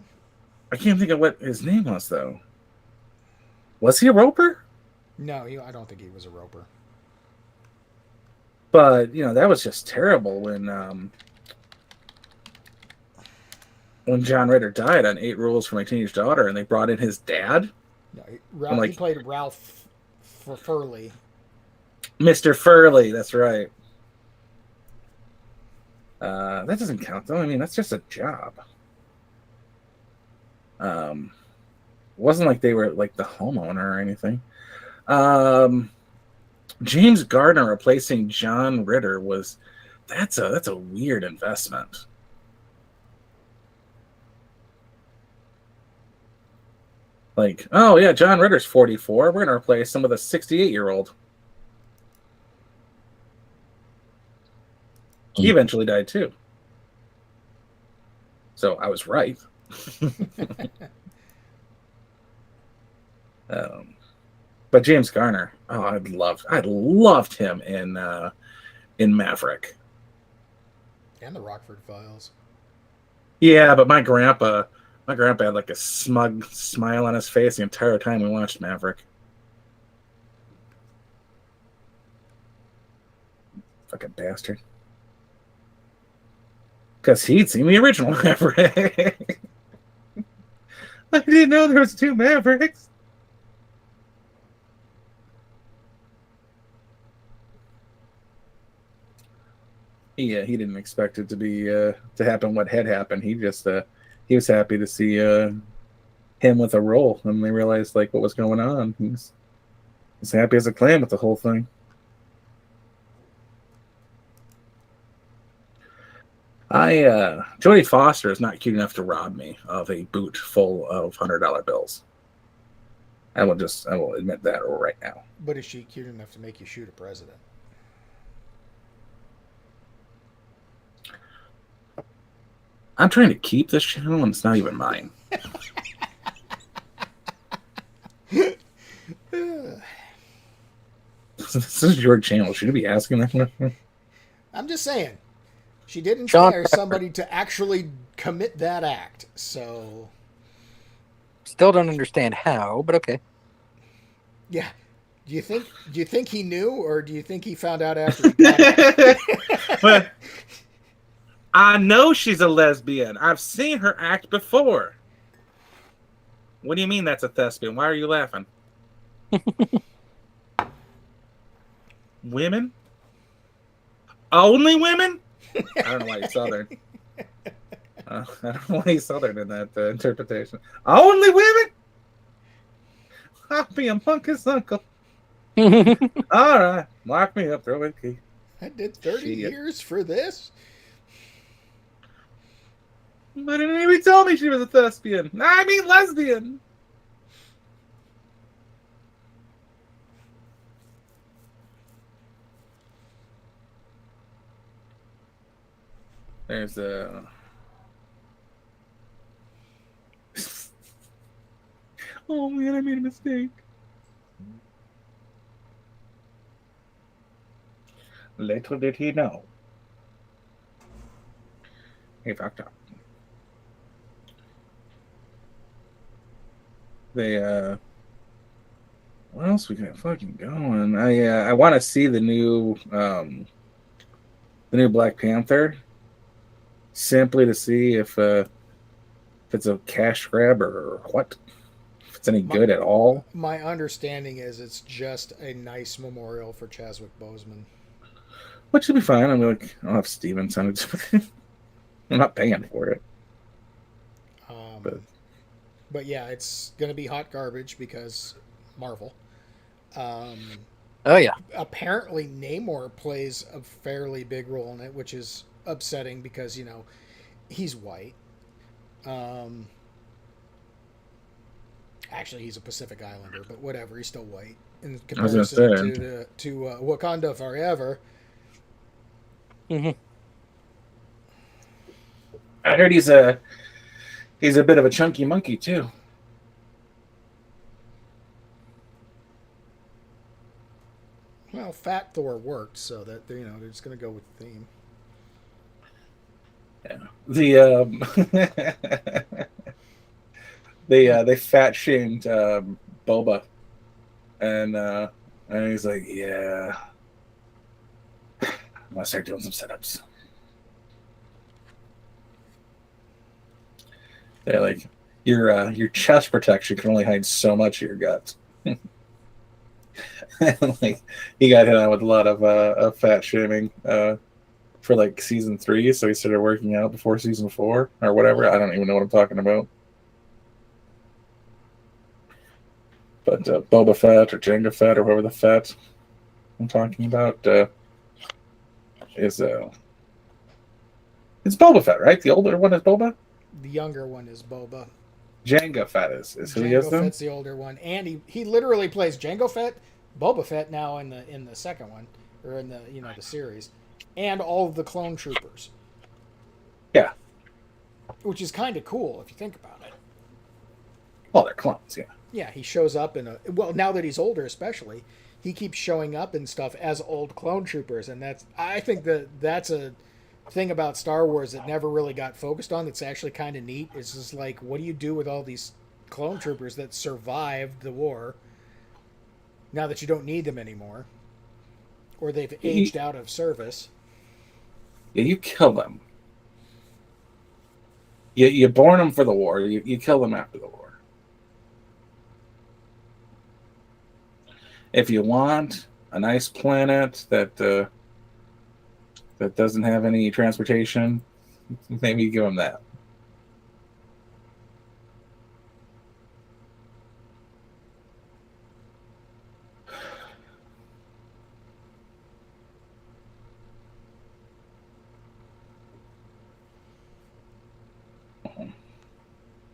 I can't think of what his name was though. Was he a Roper? No, I don't think he was a Roper. But that was just terrible when John Ritter died on 8 Rules for My Teenage Daughter, and they brought in his dad. No, he played Ralph Furley. Mr. Furley, that's right. That doesn't count though. I mean, that's just a job. It wasn't like they were like the homeowner or anything. James Gardner replacing John Ritter that's a weird investment. Like, oh yeah, John Ritter's 44. We're gonna replace him with a 68-year-old. He eventually died too. So I was right. But James Garner, I loved him in Maverick. And the Rockford Files. Yeah, but my grandpa had like a smug smile on his face the entire time we watched Maverick. Fucking bastard. Because he'd seen the original Maverick. I didn't know there was 2 Mavericks. Yeah, he didn't expect it to be to happen what had happened. He just he was happy to see him with a role, and they realized like what was going on. He was happy as a clam with the whole thing. Jodie Foster is not cute enough to rob me of a boot full of $100 bills. I will admit that right now. But is she cute enough to make you shoot a president? I'm trying to keep this channel, and it's not even mine. This is your channel. Should you be asking that question? I'm just saying. She did inspire somebody to actually commit that act, so... Still don't understand how, but okay. Yeah. Do you think he knew, or do you think he found out after he got it? But I know she's a lesbian. I've seen her act before. What do you mean that's a thespian? Why are you laughing? Women? Only women? I don't know why he's Southern. I don't know why he's Southern in that interpretation. Only women? I'll be a monkey's uncle. All right. Lock me up. Throw in key. I did 30 years for this? But didn't even tell me she was a thespian. I mean lesbian. There's a... Oh man, I made a mistake. Little did he know. He fucked up. What else we got fucking going? I want to see the new Black Panther, simply to see if it's a cash grab or what, if it's any good at all. My understanding is it's just a nice memorial for Chadwick Boseman. Which should be fine. I'm like, I'll have Steven send it to me. I'm not paying for it. But yeah, it's going to be hot garbage because Marvel. Oh, yeah. Apparently, Namor plays a fairly big role in it, which is upsetting because, he's white. Actually, he's a Pacific Islander, but whatever. He's still white in I was gonna comparison say. to Wakanda Forever. Mhm. I heard he's a bit of a chunky monkey too. Well, Fat Thor worked, so that they're just going to go with the theme. Yeah. They fat shamed Boba, and he's like, yeah, I'm gonna start doing some setups. They're like, your chest protection can only hide so much of your guts. Like, he got hit on with a lot of fat shaming for like season 3, so he started working out before season 4 or whatever. I don't even know what I'm talking about. But Boba Fett or Jango Fett or whoever the Fett I'm talking about is it's Boba Fett, right? The older one is Boba. The younger one is Boba. Jango Fett is who he is. Jango Fett's the older one, and he literally plays Jango Fett, Boba Fett now in the second one, or in the the series, and all of the clone troopers. Yeah, which is kind of cool if you think about it. Well, they're clones, yeah. Yeah, he shows up now that he's older, especially, he keeps showing up and stuff as old clone troopers, and I think that's a thing about Star Wars that never really got focused on. That's actually kind of neat. It's just like, what do you do with all these clone troopers that survived the war now that you don't need them anymore, or they've aged out of service? Yeah, you kill them. You born them for the war. You kill them after the war. If you want a nice planet that doesn't have any transportation, maybe you give them that.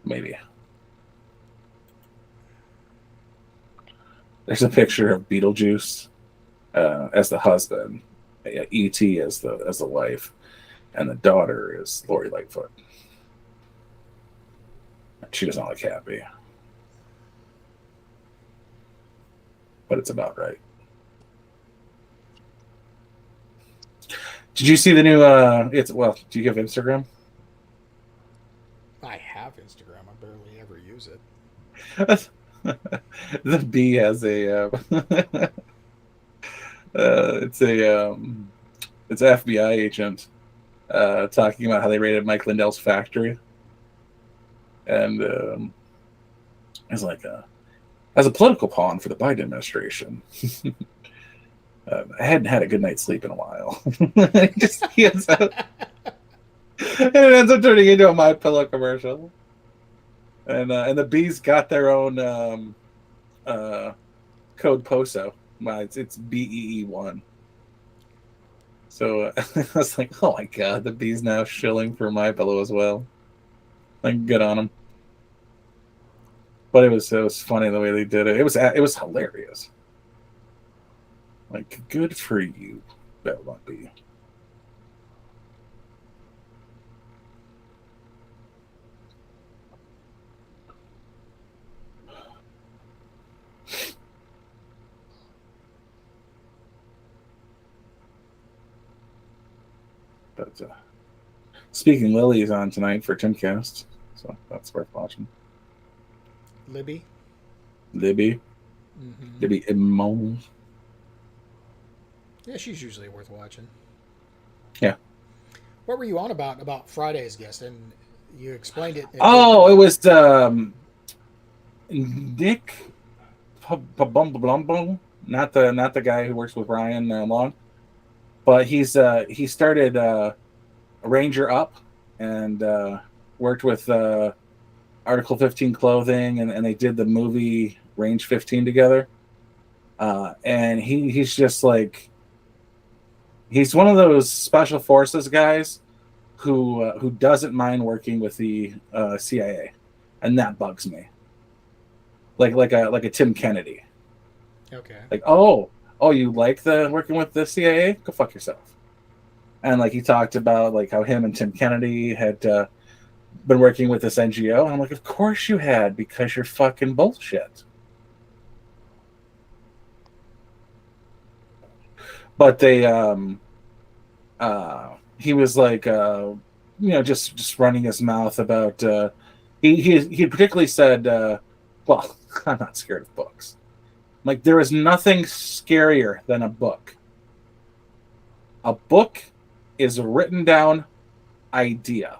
Maybe. There's a picture of Beetlejuice as the husband, E.T. as the wife, and the daughter is Lori Lightfoot. She doesn't look happy, but it's about right. Did you see the new? Do you have Instagram? I have Instagram. I barely ever use it. The Bee has a it's an FBI agent talking about how they raided Mike Lindell's factory, and it's like as a political pawn for the Biden administration. I hadn't had a good night's sleep in a while. He ends up, and it ends up turning into a My Pillow commercial. And the Bees got their own code POSO. It's BEE1. So I was like, oh my god, the Bees now shilling for My Pillow as well. Like, good on them. But it was funny the way they did it. It was hilarious. Like, good for you, Babylon Bee. But speaking, Lily is on tonight for Timcast, so that's worth watching. Libby. Mm-hmm. Libby Immo. Yeah, she's usually worth watching. Yeah. What were you on about Friday's guest? And you explained it. Oh, it was Nick Pabumblumblum, not the guy who works with Ryan Long, but he started Ranger Up and worked with Article 15 Clothing, and they did the movie Range 15 together. And he's just like, he's one of those special forces guys who doesn't mind working with the CIA, and that bugs me. like a Tim Kennedy. Okay. Like, oh, you like the working with the CIA? Go fuck yourself. And like he talked about like how him and Tim Kennedy had been working with this NGO. And I'm like, of course you had, because you're fucking bullshit. But they he was like just running his mouth about he particularly said well, I'm not scared of books. Like, there is nothing scarier than a book. A book is a written down idea.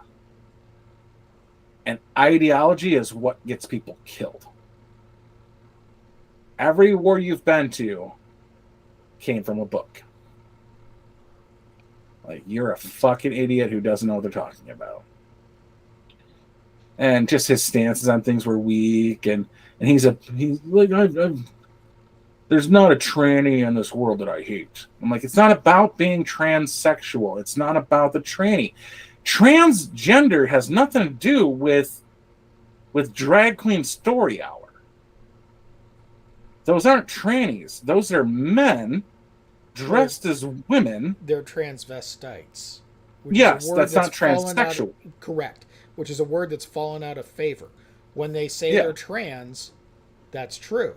And ideology is what gets people killed. Every war you've been to came from a book. Like, you're a fucking idiot who doesn't know what they're talking about. And just his stances on things were weak, and he's like, there's not a tranny in this world that I hate. I'm like, it's not about being transsexual. It's not about the tranny. Transgender has nothing to do with Drag Queen Story Hour. Those aren't trannies. Those are men dressed as women. They're transvestites. Yes, that's not transsexual. Correct. Which is a word that's fallen out of favor. When they say they're trans, that's true.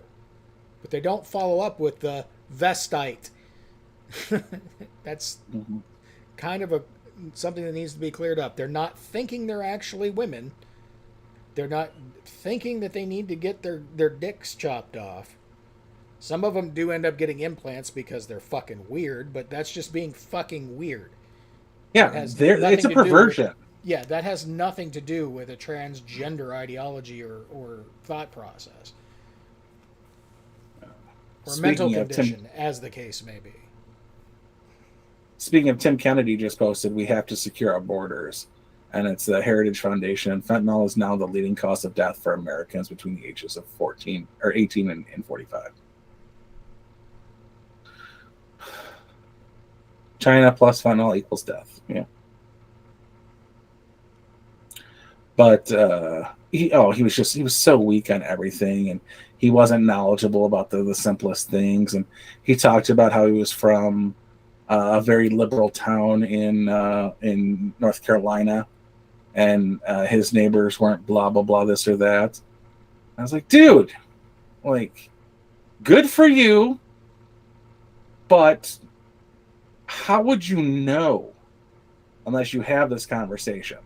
But they don't follow up with the vestite. That's kind of something that needs to be cleared up. They're not thinking they're actually women. They're not thinking that they need to get their dicks chopped off. Some of them do end up getting implants because they're fucking weird, but that's just being fucking weird. Yeah, it's a perversion. That has nothing to do with a transgender ideology or thought process. Or mental condition, as the case may be. Speaking of, Tim Kennedy just posted, we have to secure our borders. And it's the Heritage Foundation. Fentanyl is now the leading cause of death for Americans between the ages of 18 and 45. China plus fentanyl equals death. Yeah. But he was so weak on everything, and he wasn't knowledgeable about the simplest things. And he talked about how he was from a very liberal town in North Carolina, and his neighbors weren't blah blah blah this or that. I was like, dude, like, good for you, but how would you know unless you have this conversation?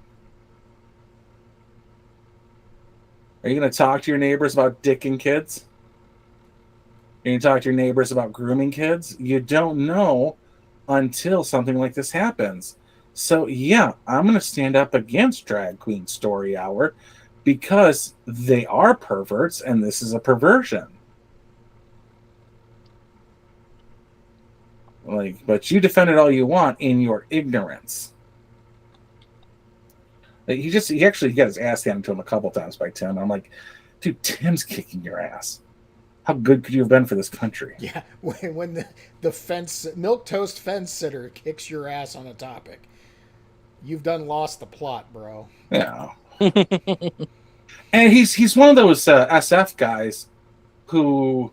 Are you going to talk to your neighbors about dicking kids? Are you going to talk to your neighbors about grooming kids? You don't know until something like this happens. So, yeah, I'm going to stand up against Drag Queen Story Hour because they are perverts, and this is a perversion. Like, but you defend it all you want in your ignorance. Like, he actually got his ass handed to him a couple times by Tim. I'm like, dude, Tim's kicking your ass. How good could you have been for this country? Yeah, when the milquetoast fence sitter kicks your ass on a topic, you've done lost the plot, bro. Yeah. And he's one of those SF guys who,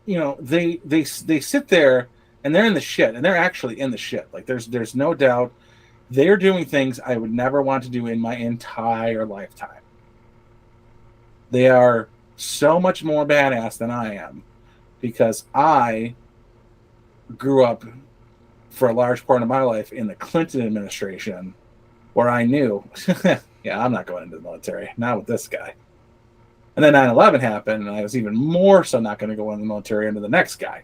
you know, they sit there and they're in the shit, and they're actually in the shit. Like, there's no doubt they're doing things I would never want to do in my entire lifetime. They are so much more badass than I am, because I grew up for a large part of my life in the Clinton administration, where I knew, yeah, I'm not going into the military, not with this guy. And then 9/11 happened, and I was even more so not going to go in the military under the next guy.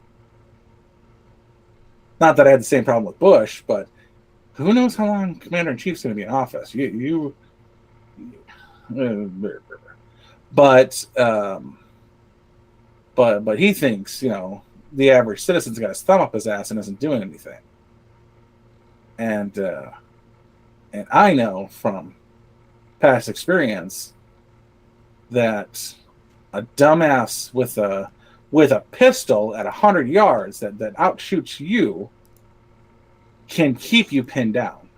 Not that I had the same problem with Bush, but who knows how long Commander-in-Chief's going to be in office? But he thinks, you know, the average citizen's got his thumb up his ass and isn't doing anything. And I know from past experience that a dumbass with a pistol at 100 yards that outshoots you can keep you pinned down.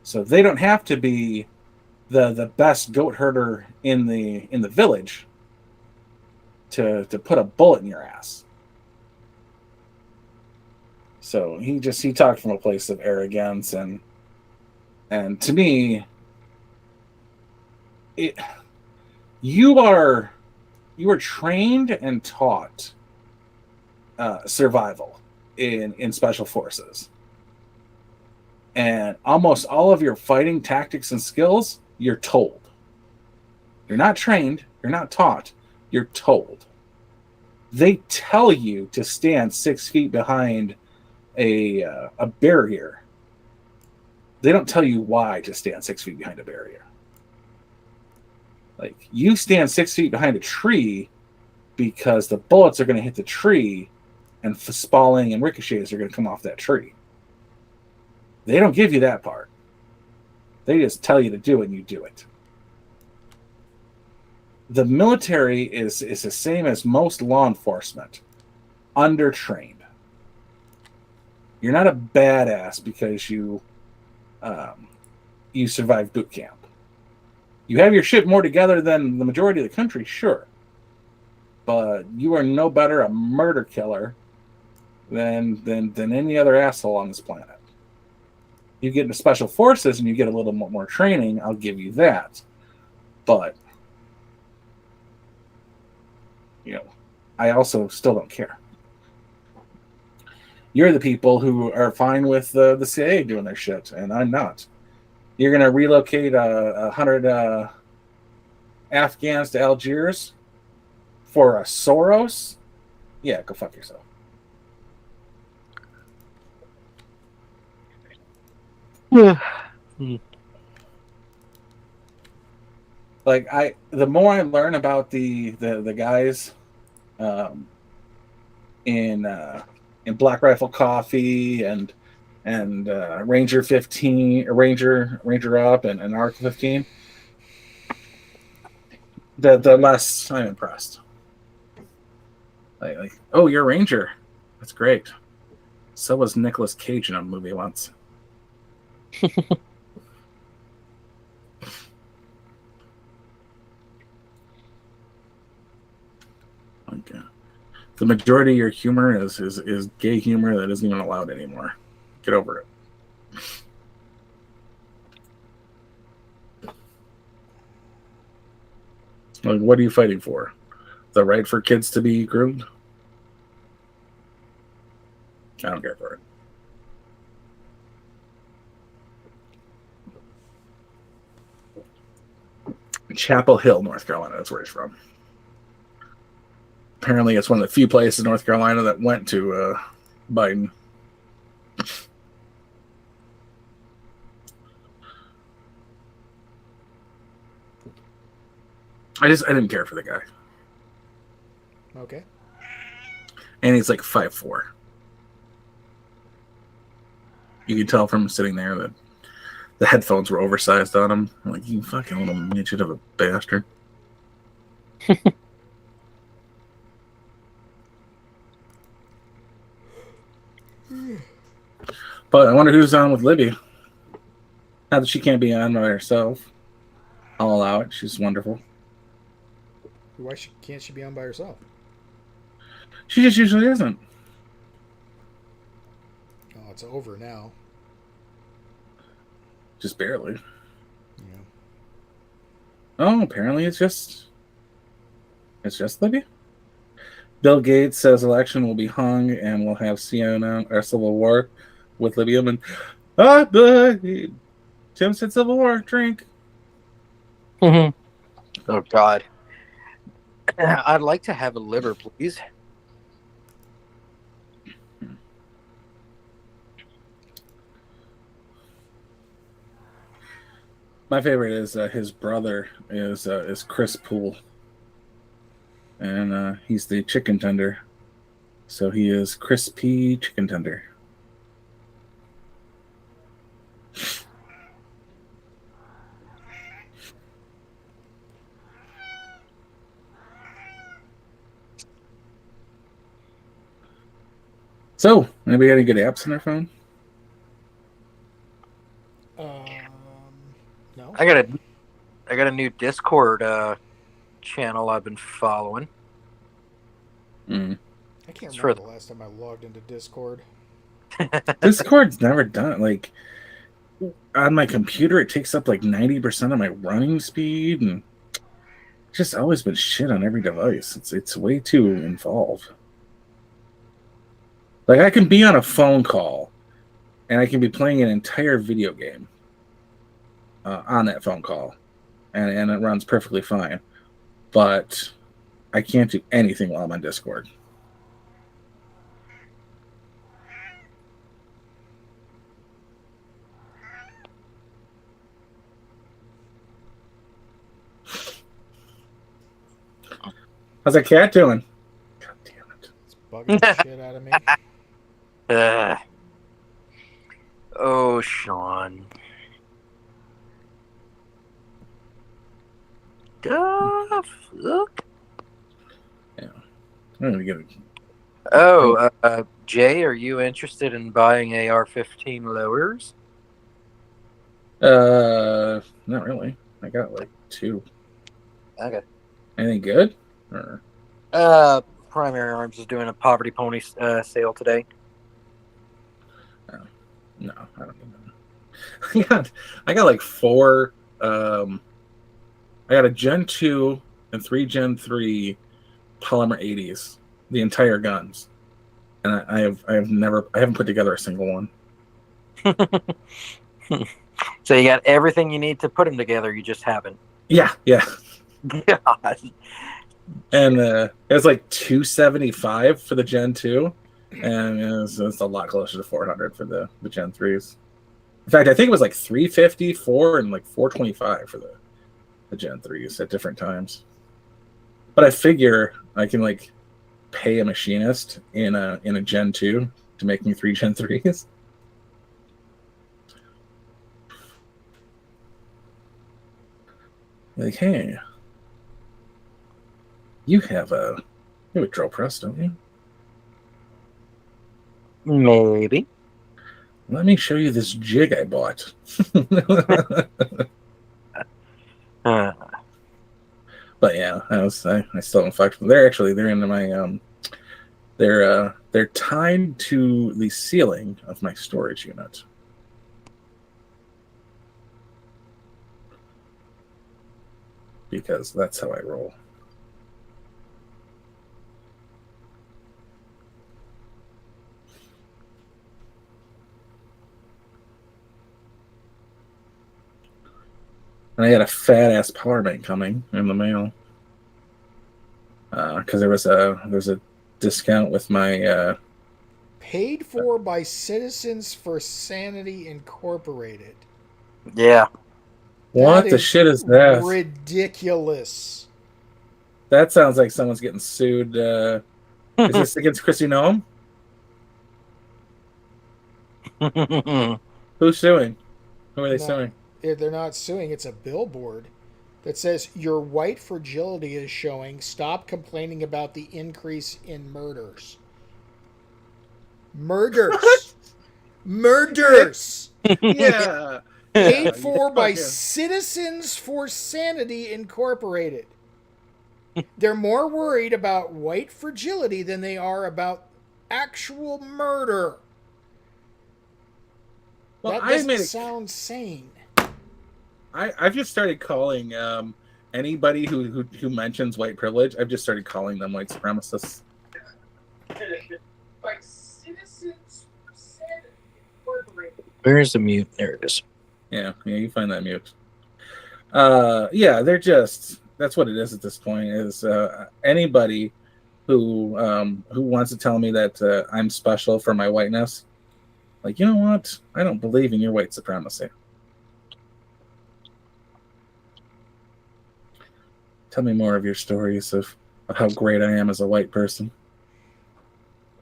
So they don't have to be the best goat herder in the village to put a bullet in your ass. So he talked from a place of arrogance, and to me, you are trained and taught survival in special forces, and almost all of your fighting tactics and skills you're told. You're not trained, you're not taught, you're told. They tell you to stand 6 feet behind a barrier. They don't tell you why to stand 6 feet behind a barrier. Like, you stand 6 feet behind a tree because the bullets are going to hit the tree, and spalling and ricochets are going to come off that tree. They don't give you that part. They just tell you to do it, and you do it. The military is the same as most law enforcement, undertrained. You're not a badass because you survived boot camp. You have your shit more together than the majority of the country, sure, but you are no better a murder killer than any other asshole on this planet. You get into special forces and you get a little more training, I'll give you that, but I also still don't care. You're the people who are fine with the CIA doing their shit, and I'm not. You're going to relocate 100 Afghans to Algiers for a Soros? Yeah, go fuck yourself. Yeah. Like, the more I learn about the guys in Black Rifle Coffee and Ranger 15, Ranger Up and Arc 15, the less I'm impressed. Like, oh, you're a Ranger. That's great. So was Nicolas Cage in a movie once. Okay. The majority of your humor is gay humor that isn't even allowed anymore. Get over it. Like, what are you fighting for? The right for kids to be groomed? I don't care for it. Chapel Hill, North Carolina. That's where he's from. Apparently, it's one of the few places in North Carolina that went to Biden. I didn't care for the guy. Okay. And he's like 5'4". You can tell from sitting there that the headphones were oversized on him. I'm like, you fucking little midget of a bastard. But I wonder who's on with Libby. Now that she can't be on by herself, I'll allow it. She's wonderful. Why can't she be on by herself? She just usually isn't. Oh, it's over now. Just barely. Yeah. Oh, apparently it's just Libby. Bill Gates says election will be hung and we'll have CNN or Civil War with Libya. And Tim said Civil War. Drink. Oh God. I'd like to have a liver, please. My favorite is his brother is Chris Poole, and he's the chicken tender, so he is crispy chicken tender. So, anybody got any good apps on their phone? No. I got I got a new Discord channel I've been following. Mm. I can't It's remember for- the last time I logged into Discord. Discord's never done like on my computer. It takes up like 90% of my running speed, and just always been shit on every device. It's way too involved. Like I can be on a phone call, and I can be playing an entire video game on that phone call, and it runs perfectly fine. But I can't do anything while I'm on Discord. How's that cat doing? God damn it. It's bugging the shit out of me. Oh, Sean. The fuck? I'm gonna get it. Oh, Jay, are you interested in buying AR-15 lowers? Not really. I got like 2. Okay. Anything good? Or Primary Arms is doing a Poverty Pony sale today. no, I don't need that. I got like 4. I got a Gen 2 and 3 Gen 3 polymer 80s, the entire guns, and I haven't put together a single one. So you got everything you need to put them together. You just haven't. Yeah. God. And it was like 275 for the Gen 2, and it's a lot closer to 400 for the Gen 3s. In fact, I think it was like 354 and like 425 for the Gen 3s at different times. But I figure I can like pay a machinist in a Gen 2 to make me 3 Gen 3s. Like, hey, you have a drill press, don't you? Maybe. Let me show you this jig I bought. But yeah, I still haven't fucked with them. They're into my they're tied to the ceiling of my storage unit. Because that's how I roll. And I got a fat ass power bank coming in the mail. Because there's a discount with my Paid for by Citizens for Sanity Incorporated. Yeah. what That the shit is that? Ridiculous. That sounds like someone's getting sued. Is this against Chrissy Noem? Who's suing? Who are they suing? They're not suing. It's a billboard that says your white fragility is showing. Stop complaining about the increase in murders. Murders. Murders. Yeah. Paid for by fucking- Citizens for Sanity Incorporated. They're more worried about white fragility than they are about actual murder. Well, That I doesn't made sound sane. I've just started calling anybody who mentions white privilege. I've just started calling them white supremacists. By Citizens for Sanity Incorporated. Where's the mute? There it is. Yeah, you find that mute. Yeah, they're just that's what it is at this point. Is anybody who wants to tell me that I'm special for my whiteness? Like, you know what? I don't believe in your white supremacy. Tell me more of your stories of how great I am as a white person.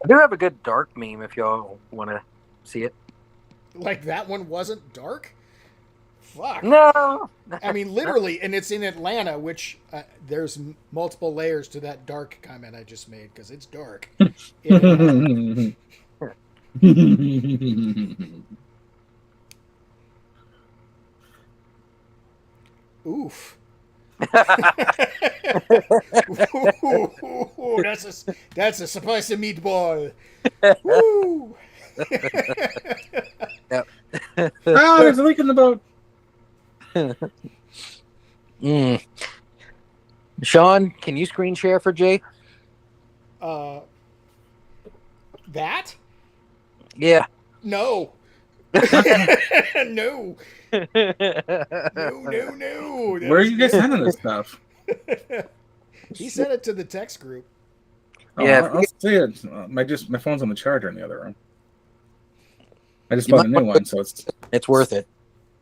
I do have a good dark meme if y'all want to see it. Like that one wasn't dark? Fuck. No. I mean, literally, and it's in Atlanta, which there's multiple layers to that dark comment I just made because it's dark. In Atlanta. Oof. Ooh, that's a spicy meatball. Woo. Yep. Oh, there's a leak in the boat. Sean, can you screen share for Jay? That? Yeah. No. No. No. Where are you guys sending this stuff? He sent it to the text group. Oh, Yeah, I'll see it. My phone's on the charger in the other room. I just You bought a might new one, so it's it's worth it.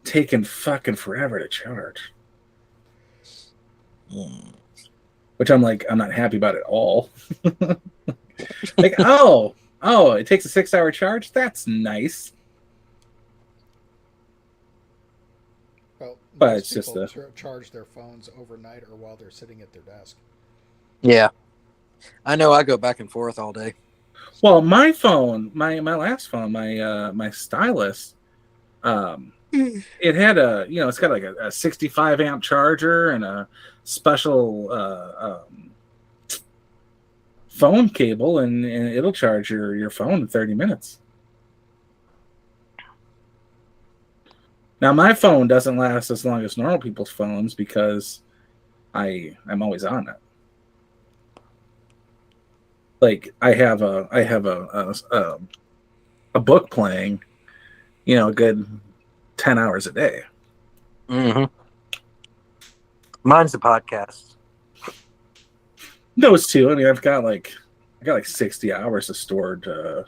taking fucking forever to charge. Which I'm not happy about at all. Like, oh, it takes a 6-hour charge? That's nice. Well, But most it's just people charge their phones overnight or while they're sitting at their desk. Yeah. I know I go back and forth all day. Well, my phone, my last phone, my stylus, it had it's got like a 65 amp charger and a special phone cable, and it'll charge your phone in 30 minutes. Now, my phone doesn't last as long as normal people's phones because I'm always on it. Like I have a book playing, a good 10 hours a day. Mm-hmm. Mine's the podcast. Those two. I mean, I got like 60 hours of stored downloads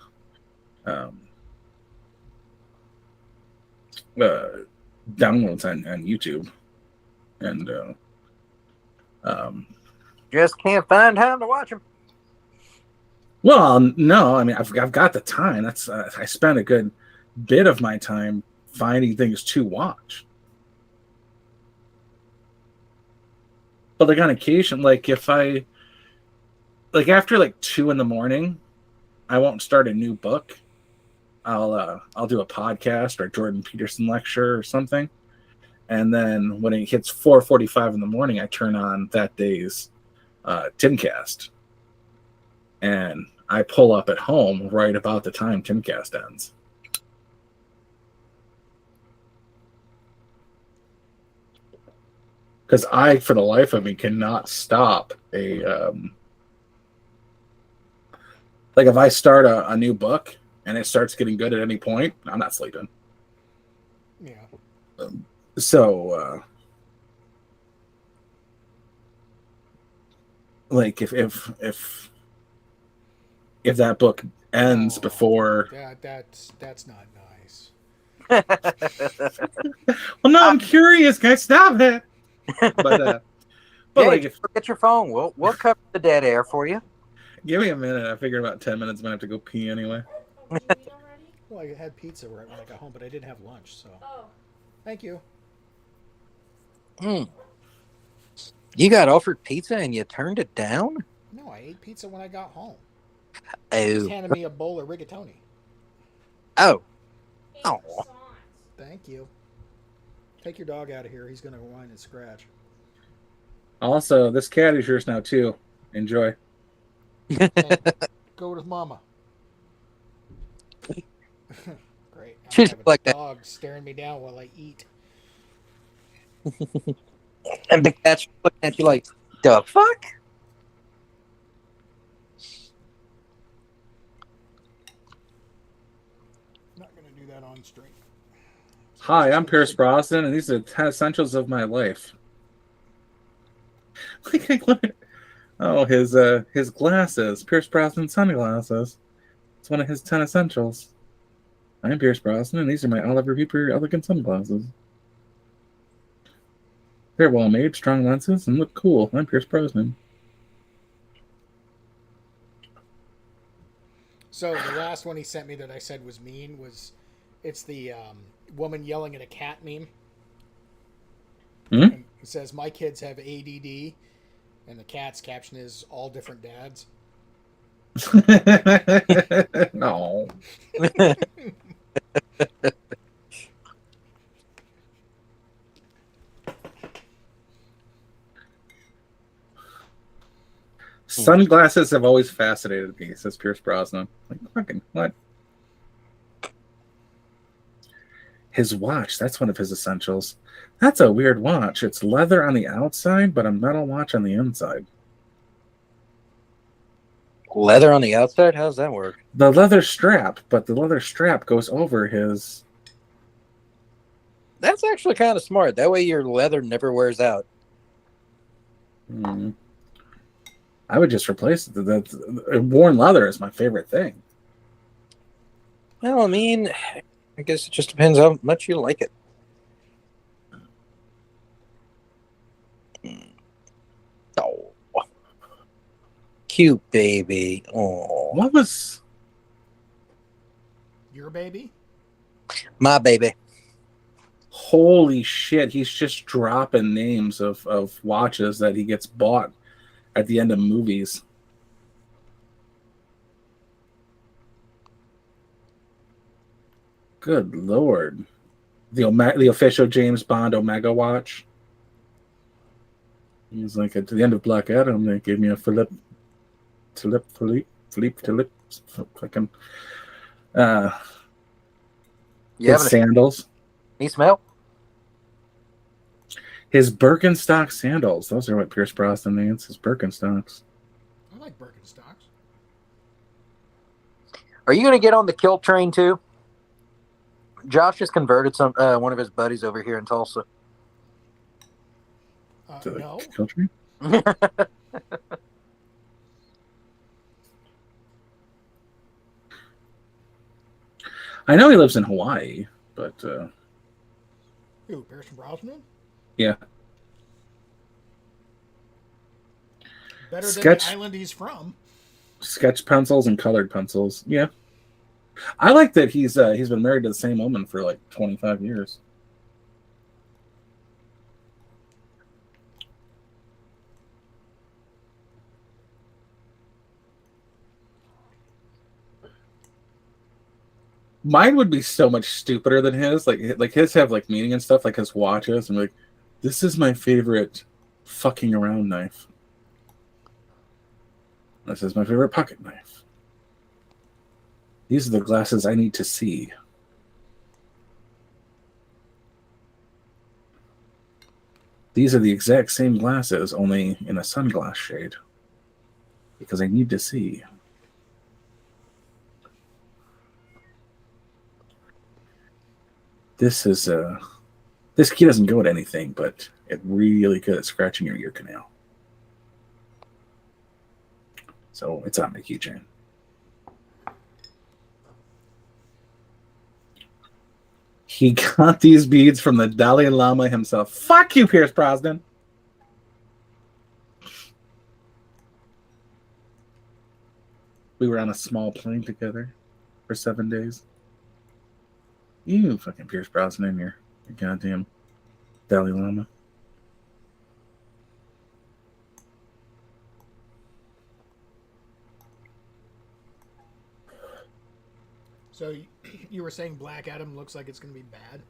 on YouTube, and Just can't find time to watch them. well, no, I mean I've got the time. That's I spend a good bit of my time finding things to watch. But like on occasion, like if I after like 2 a.m, I won't start a new book. I'll do a podcast or a Jordan Peterson lecture or something, and then when it hits 4:45 in the morning, I turn on that day's Timcast, and I pull up at home right about the time Timcast ends. Because I, for the life of me, cannot stop like if I start a new book and it starts getting good at any point, I'm not sleeping. Yeah. So, like if that book ends before, that's not nice. well, no, I'm curious, guys. Stop it. But Hey, like, if get your phone. We'll cover the dead air for you. give me a minute, I figured about 10 minutes. I'm gonna have to go pee anyway. Well, I had pizza right when I got home, but I didn't have lunch, so. Oh. Thank you. You got offered pizza and you turned it down? No, I ate pizza when I got home. Oh. He just handed me a bowl of rigatoni. Oh. Thank you. Take your dog out of here. He's going to whine and scratch. Also, this cat is yours now too. Enjoy. Hey, go with mama. Great. I She's have a like that. dog staring me down while I eat. And the cat's looking at you like, the fuck? Not going to do that on stream. Hi, I'm Pierce Brosnan, and these are the 10 essentials of my life. Oh, his glasses, Pierce Brosnan sunglasses. It's one of his 10 essentials. I'm Pierce Brosnan, and these are my Oliver Reaper elegant sunglasses. They're well made, strong lenses, and look cool. I'm Pierce Brosnan. So the last one he sent me that I said was mean it's the woman yelling at a cat meme. Hmm? It says, "My kids have ADD," and the cat's caption is "all different dads." No. Sunglasses have always fascinated me, says Pierce Brosnan. Like, fucking what? His watch, that's one of his essentials. That's a weird watch. It's leather on the outside, but a metal watch on the inside. Leather on the outside? How does that work? The leather strap, but the leather strap goes over his... That's actually kind of smart. That way your leather never wears out. I would just replace it. Worn leather is my favorite thing. Well, I mean, I guess it just depends how much you like it. Oh, cute baby. Oh, What was... Your baby? my baby. Holy shit, he's just dropping names of watches that he gets bought at the end of movies. Good lord. The official James Bond Omega watch. He's like, at the end of Black Adam, they gave me a Philippe, fucking, his sandals. Can you smell? His Birkenstock sandals. Those are what Pierce Brosnan needs, his Birkenstocks. I like Birkenstocks. Are you going to get on the kilt train too? Josh just converted one of his buddies over here in Tulsa. To the No. country? I know he lives in Hawaii, but Who, Pierce Brosnan? yeah. Better than Sketch- the island he's from. Sketch pencils and colored pencils. Yeah. I like that he's been married to the same woman for like 25 years. Mine would be so much stupider than his. Like his have like meaning and stuff, like his watches. I'm like, this is my favorite fucking around knife. This is my favorite pocket knife. These are the glasses I need to see. These are the exact same glasses, only in a sunglass shade. Because I need to see. This is this key doesn't go at anything, but it's really good at scratching your ear canal. So it's on my keychain. He got these beads from the Dalai Lama himself. Fuck you, Pierce Brosnan. We were on a small plane together for 7 days. You fucking Pierce Brosnan, your goddamn Dalai Lama. So you were saying Black Adam looks like it's going to be bad?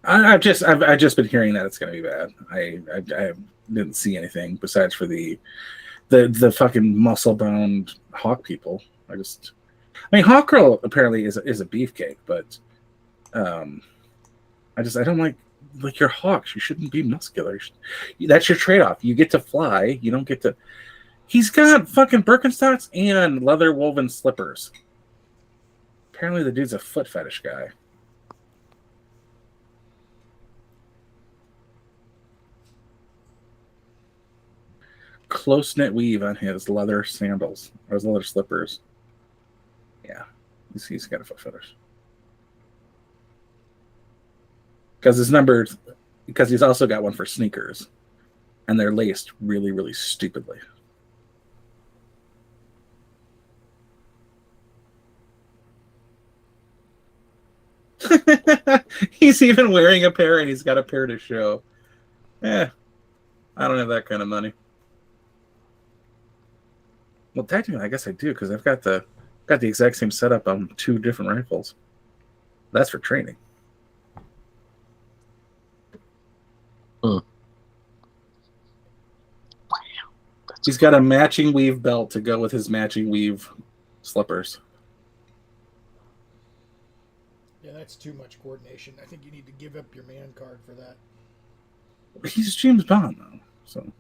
I've just been hearing that it's going to be bad. I didn't see anything besides for the fucking muscle bound Hawk people. I mean, Hawk Girl apparently is a beefcake, but I don't like your hawks. You shouldn't be muscular. That's your trade off. You get to fly. You don't get to. He's got fucking Birkenstocks and leather woven slippers. Apparently, the dude's a foot fetish guy. Close knit weave on his leather sandals or his leather slippers. Yeah, he's got a foot fetish. Because he's also got one for sneakers, and they're laced really, really stupidly. He's even wearing a pair, and he's got a pair to show. I don't have that kind of money. Well, technically, I guess I do, because I've got the exact same setup on 2 different rifles. That's for training. He's got a matching weave belt to go with his matching weave slippers. Yeah, that's too much coordination. I think you need to give up your man card for that. He's James Bond, though. So.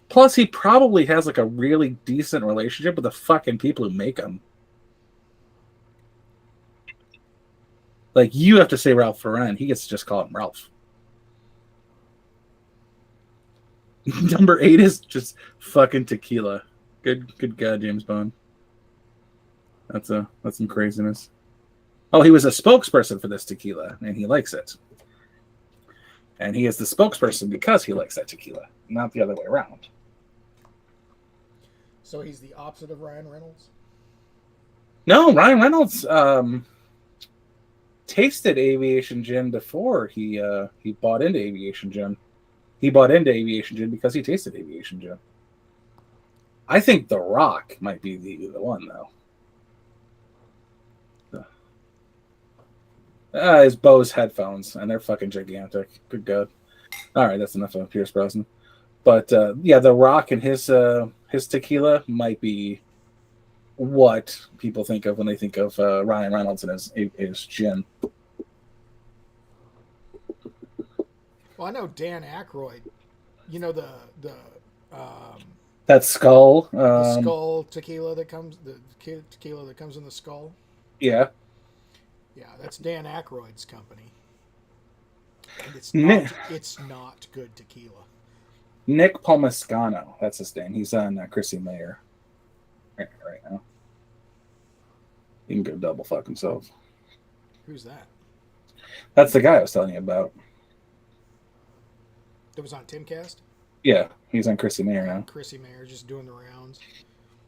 Plus, he probably has like a really decent relationship with the fucking people who make him. Like, you have to say Ralph Lauren. He gets to just call him Ralph. Number 8 is just fucking tequila. Good God, James Bond. That's some craziness. Oh, he was a spokesperson for this tequila, and he likes it. And he is the spokesperson because he likes that tequila, not the other way around. So he's the opposite of Ryan Reynolds? No, Ryan Reynolds tasted aviation gin before he bought into aviation gin. He bought into aviation gin because he tasted aviation gin. I think The Rock might be the one, though. His Bose headphones, and they're fucking gigantic. Good God. All right, that's enough of Pierce Brosnan. But yeah, The Rock and his tequila might be what people think of when they think of Ryan Reynolds and his gin. Well, I know Dan Aykroyd. You know the that skull. the skull tequila that comes tequila that comes in the skull. Yeah. Yeah, that's Dan Aykroyd's company. And it's not good tequila. Nick Palmiscano, that's his name. He's on Chrissy Mayer right now. He can go double fuck himself. Who's that? That's the guy I was telling you about. That was on Timcast? Yeah, he's on Chrissy Mayer now. Chrissy Mayer just doing the rounds.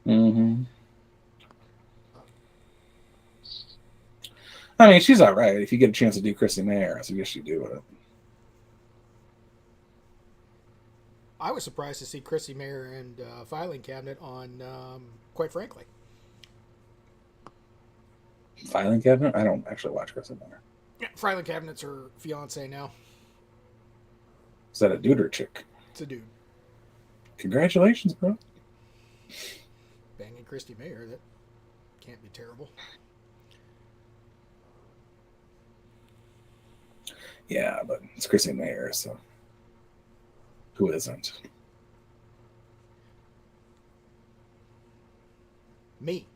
Mm-hmm. I mean, she's all right. If you get a chance to do Chrissy Mayer, I suggest you do it. I was surprised to see Chrissy Mayer and Filing Cabinet on Quite Frankly. Filing Cabinet? I don't actually watch Chrissy Mayer. Yeah, Filing Cabinet's her fiance now. Is that a dude or a chick? It's a dude. Congratulations, bro. Banging Christy Mayer, that can't be terrible. Yeah, but it's Chrissy Mayer, so who isn't? Me.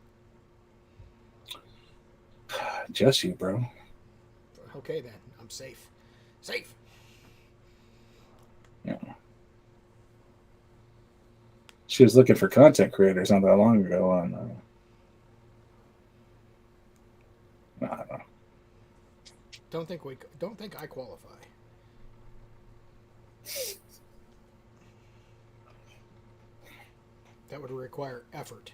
Just you, bro. Okay, then. I'm safe. Safe. Yeah. She was looking for content creators not that long ago on. I don't know. Don't think I qualify. That would require effort.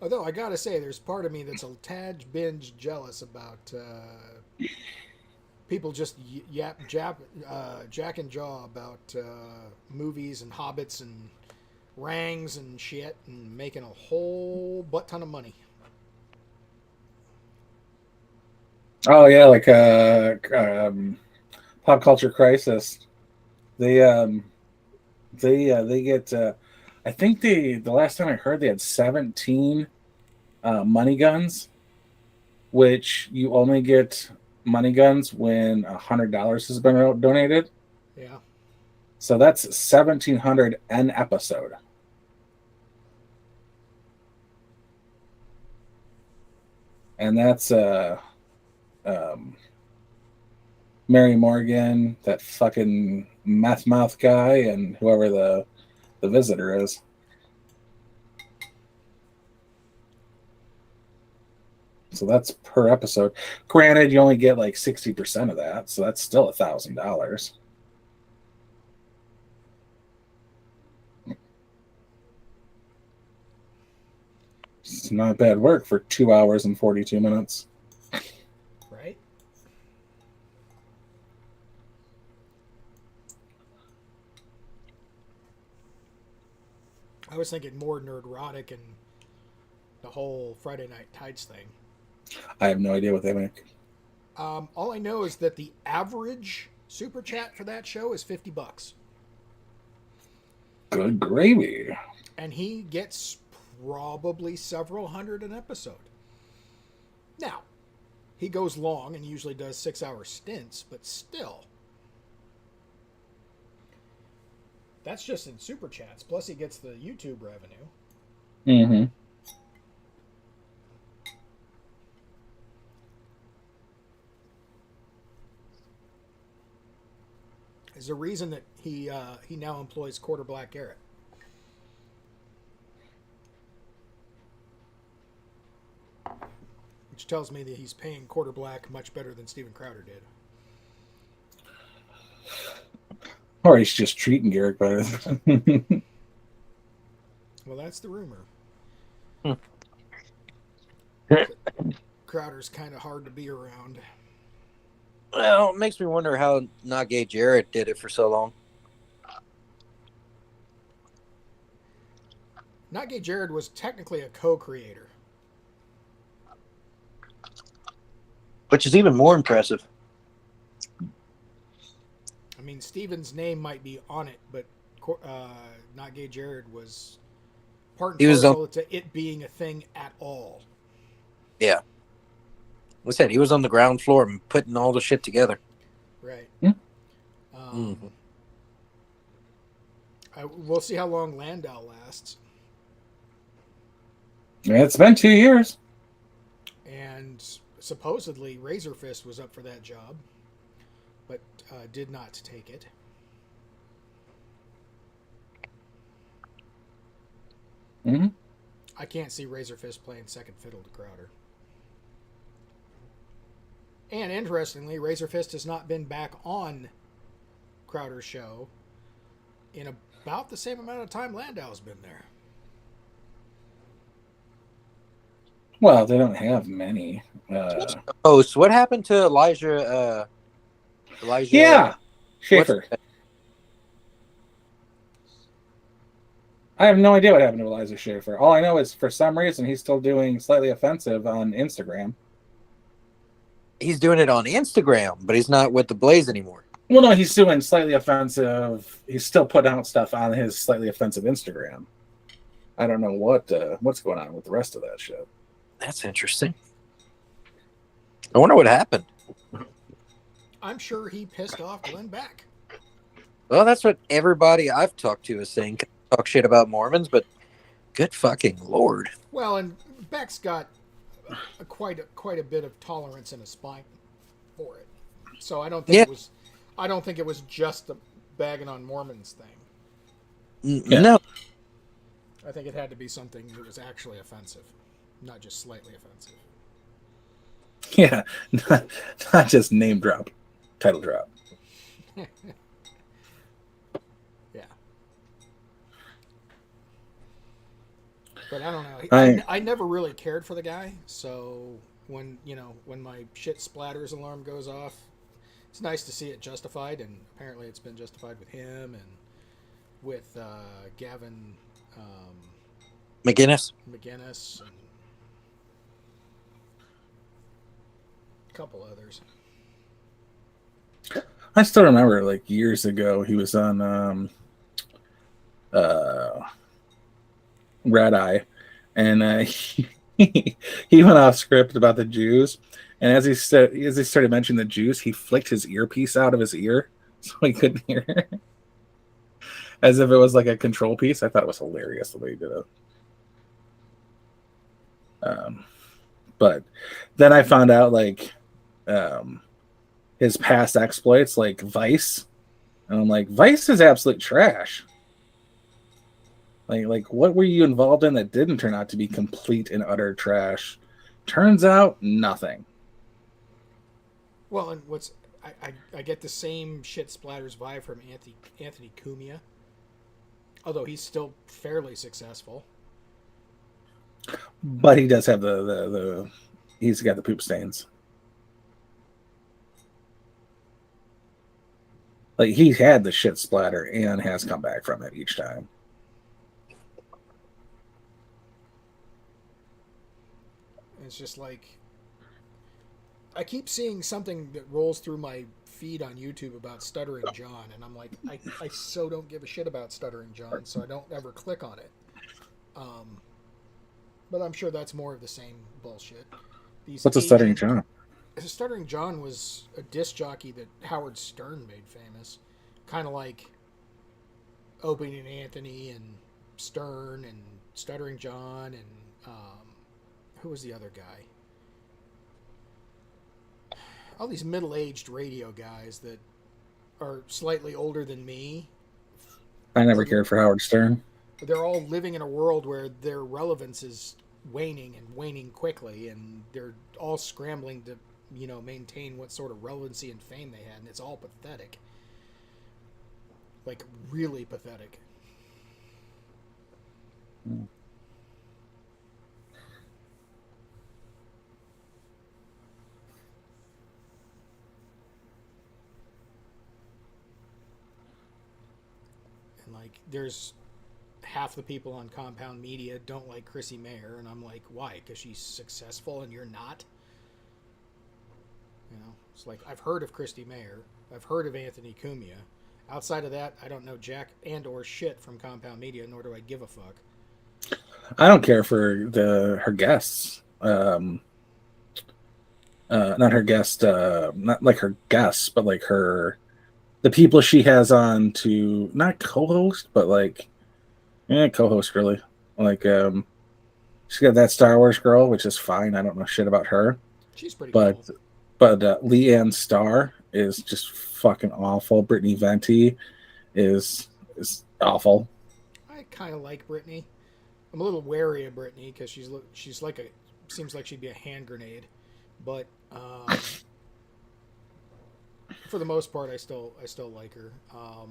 Although I gotta say, there's part of me that's a tad binge jealous about people just jack and jaw about movies and hobbits and rangs and shit and making a whole butt ton of money. Oh yeah, like Pop Culture Crisis. They get. I think the last time I heard they had 17 money guns, which you only get money guns when $100 has been donated. Yeah. So that's 1,700 an episode. And that's Mary Morgan, that fucking meth mouth guy, and whoever the visitor is. So that's per episode. Granted, you only get like 60% of that, so that's still $1,000. It's not bad work for 2 hours and 42 minutes. Right? I was thinking more nerd-erotic and the whole Friday Night Tights thing. I have no idea what they make. All I know is that the average super chat for that show is $50. Good gravy. And he gets probably several hundred an episode. Now, he goes long and usually does 6-hour stints, but still. That's just in super chats. Plus, he gets the YouTube revenue. Mm-hmm. There's a reason that he now employs Quarter Black Garrett. Which tells me that he's paying Quarter Black much better than Steven Crowder did. Or he's just treating Garrett better. Well, that's the rumor. Hmm. Crowder's kind of hard to be around. Well, it makes me wonder how Not Gay Jared did it for so long. Not Gay Jared was technically a co-creator. Which is even more impressive. I mean, Steven's name might be on it, but Not Gay Jared was part and parcel to it being a thing at all. Yeah. What's that? He was on the ground floor and putting all the shit together. Right. Yeah. We'll see how long Landau lasts. It's been 2 years. And supposedly Razor Fist was up for that job, but did not take it. Mm-hmm. I can't see Razor Fist playing second fiddle to Crowder. And interestingly, Razor Fist has not been back on Crowder's show in about the same amount of time Landau's been there. Well, they don't have many. So what happened to Elijah? Yeah, Schaefer. I have no idea what happened to Elijah Schaefer. All I know is for some reason he's still doing Slightly Offensive on Instagram. He's doing it on Instagram, but he's not with the Blaze anymore. Well, no, he's doing Slightly Offensive. He's still putting out stuff on his Slightly Offensive Instagram. I don't know what's going on with the rest of that show. That's interesting. I wonder what happened. I'm sure he pissed off Glenn Beck. Well, that's what everybody I've talked to is saying. Talk shit about Mormons, but good fucking Lord. Well, and Beck's got quite a bit of tolerance and a spine for it. So I don't think it was just the bagging on Mormons thing. No. I think it had to be something that was actually offensive, not just slightly offensive. Yeah, not just name drop, title drop. Yeah. But I don't know. I never really cared for the guy, so when my shit splatters alarm goes off, it's nice to see it justified, and apparently it's been justified with him and with Gavin McGinnis and a couple others. I still remember, like, years ago, he was on Red Eye, and he went off script about the Jews, and as he started mentioning the Jews, he flicked his earpiece out of his ear so he couldn't hear it, as if it was like a control piece. I thought it was hilarious the way he did it. But then I found out, like, his past exploits, like Vice, and I'm like, Vice is absolute trash. Like what were you involved in that didn't turn out to be complete and utter trash? Turns out nothing. Well, and I get the same shit splatters vibe from Anthony Cumia, although he's still fairly successful. But he does have the he's got the poop stains. Like, he had the shit splatter and has come back from it each time. It's just like, I keep seeing something that rolls through my feed on YouTube about Stuttering John, and I'm like, I so don't give a shit about Stuttering John, so I don't ever click on it. But I'm sure that's more of the same bullshit. These What's a Stuttering John? Stuttering John was a disc jockey that Howard Stern made famous, kind of like Opie and Anthony and Stern and Stuttering John and who was the other guy? All these middle-aged radio guys that are slightly older than me. I never cared for Howard Stern. They're all living in a world where their relevance is waning and waning quickly, and they're all scrambling to, maintain what sort of relevancy and fame they had, and it's all pathetic. Like, really pathetic. Mm. And, like, there's half the people on Compound Media don't like Chrissy Mayer, and I'm like, why? Because she's successful and you're not? It's like, I've heard of Christy Mayer. I've heard of Anthony Cumia. Outside of that, I don't know jack and or shit from Compound Media, nor do I give a fuck. I don't care for her guests. Not her guest, not like her guests, but like the people she has on to not co-host, but like, co-host really. Like, she's got that Star Wars girl, which is fine. I don't know shit about her. She's pretty cool. But Leanne Starr is just fucking awful. Brittany Venti is awful. I kind of like Brittany. I'm a little wary of Brittany because she's like seems like she'd be a hand grenade, but for the most part, I still like her. I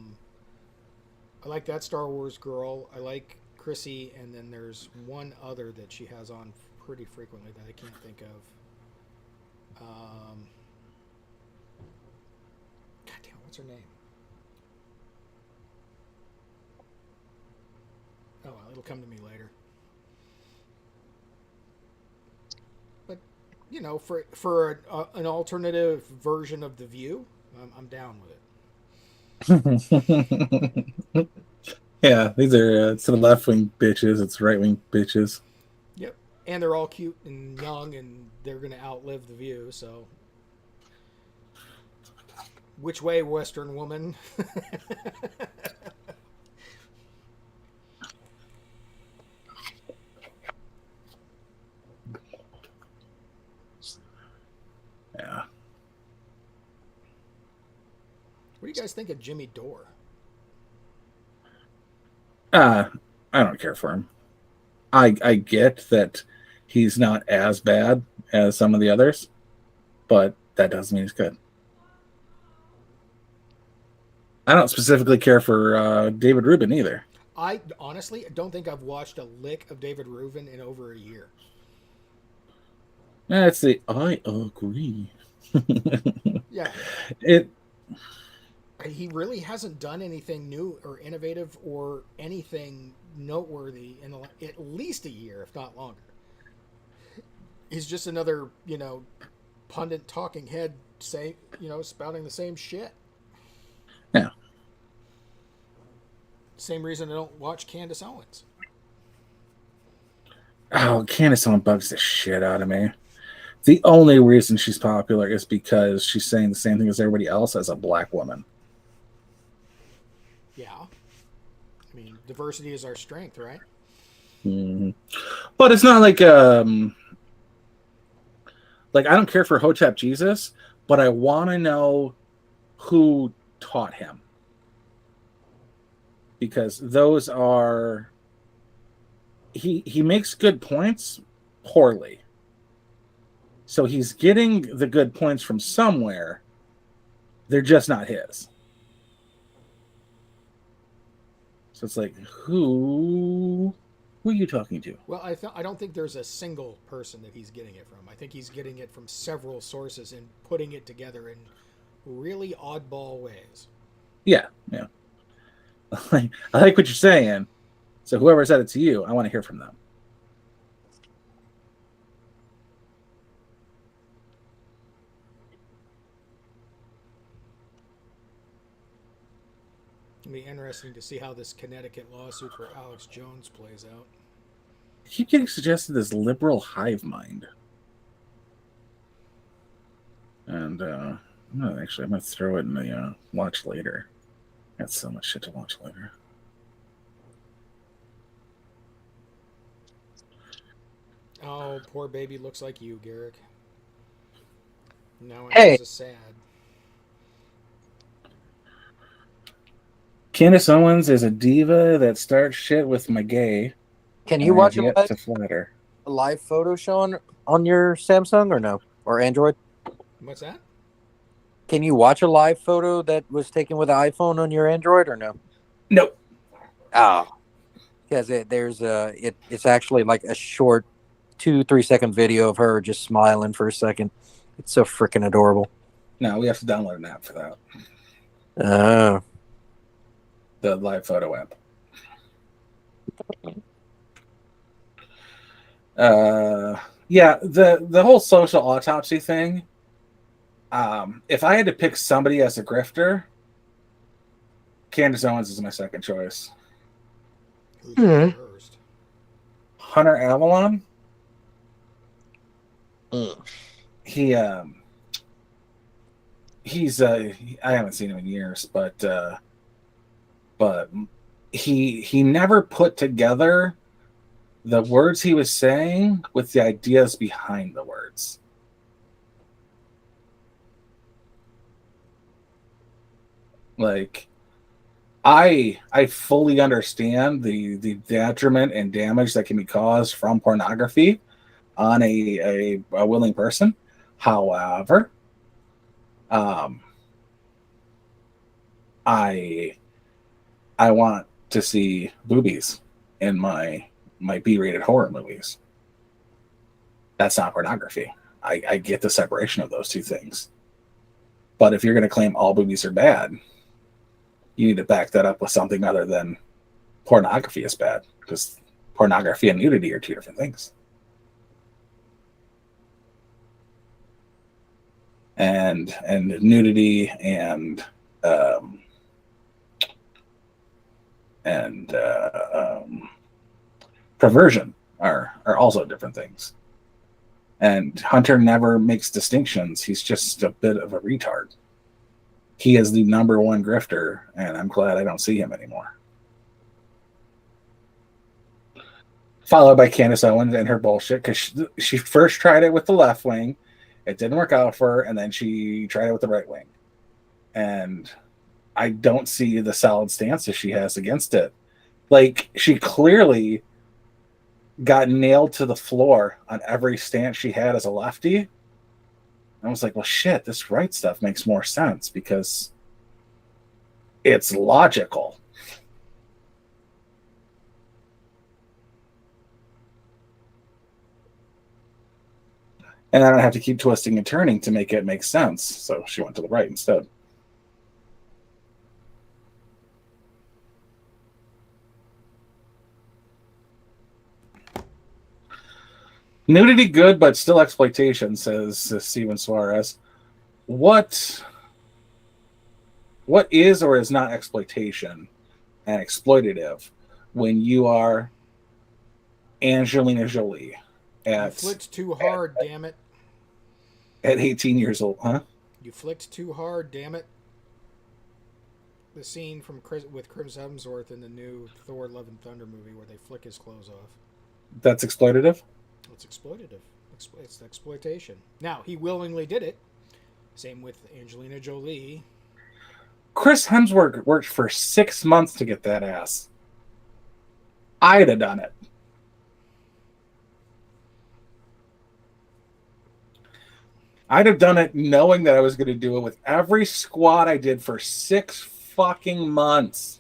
like that Star Wars girl. I like Chrissy, and then there's one other that she has on pretty frequently that I can't think of. God damn, what's her name? Oh well, it'll come to me later. But for an alternative version of The View, I'm down with it. Yeah, these are instead of left-wing bitches, it's right-wing bitches. Yep, and they're all cute and young, and they're going to outlive The View, so... Which way, Western woman? Yeah. What do you guys think of Jimmy Dore? I don't care for him. I get that he's not as bad as some of the others, but that doesn't mean he's good. I don't specifically care for David Rubin either. I honestly don't think I've watched a lick of David Rubin in over a year. That's the I agree. Yeah. He really hasn't done anything new or innovative or anything noteworthy in at least a year, if not longer. He's just another, pundit talking head spouting the same shit. Yeah. Same reason I don't watch Candace Owens. Oh, Candace Owens bugs the shit out of me. The only reason she's popular is because she's saying the same thing as everybody else as a black woman. Yeah. I mean, diversity is our strength, right? Mm-hmm. But it's not like I don't care for Hotep Jesus, but I want to know who taught him. Because those are... He makes good points poorly. So he's getting the good points from somewhere. They're just not his. So it's like, who are you talking to? Well, I don't think there's a single person that he's getting it from. I think he's getting it from several sources and putting it together in really oddball ways. Yeah. I like what you're saying. So whoever said it to you, I want to hear from them. It'll be interesting to see how this Connecticut lawsuit for Alex Jones plays out. I keep getting suggested this liberal hive mind. And I'm going to throw it in the watch later. Got so much shit to watch later. Oh, poor baby looks like you, Garrick. Now Hey. it's a sad. Candace Owens is a diva that starts shit with my gay. Can you watch yet a to flatter. live photo show on your Samsung or no? Or Android? What's that? Can you watch a live photo that was taken with an iPhone on your Android or no? Nope. Oh. Because it's actually like a short 2-3 second video of her just smiling for a second. It's so freaking adorable. No, we have to download an app for that. Oh. The live photo app. Yeah, the whole social autopsy thing. If I had to pick somebody as a grifter, Candace Owens is my second choice. Who's Mhm. first? Hunter Avalon. He's I haven't seen him in years, but he never put together the words he was saying with the ideas behind the words. Like, I fully understand the detriment and damage that can be caused from pornography on a willing person. However, I want to see boobies in my B-rated horror movies. That's not pornography. I get the separation of those two things. But if you're going to claim all boobies are bad, you need to back that up with something other than pornography is bad, because pornography and nudity are two different things. And nudity and perversion are also different things. And Hunter never makes distinctions. He's just a bit of a retard. He is the number one grifter, and I'm glad I don't see him anymore. Followed by Candace Owens and her bullshit, because she first tried it with the left wing. It didn't work out for her, and then she tried it with the right wing. And I don't see the solid stance that she has against it. Like, she clearly got nailed to the floor on every stance she had as a lefty. I was like, well, shit, this right stuff makes more sense because it's logical. And I don't have to keep twisting and turning to make it make sense. So she went to the right instead. Nudity good, but still exploitation, says Steven Suarez. What is or is not exploitation and exploitative when you are Angelina Jolie You flicked too hard, damn it. At 18 years old, huh? You flicked too hard, damn it. The scene from with Chris Hemsworth in the new Thor: Love and Thunder movie where they flick his clothes off. That's exploitative? It's exploitative. It's exploitation. Now, he willingly did it. Same with Angelina Jolie. Chris Hemsworth worked for 6 months to get that ass. I'd have done it. I'd have done it knowing that I was going to do it with every squat I did for 6 fucking months.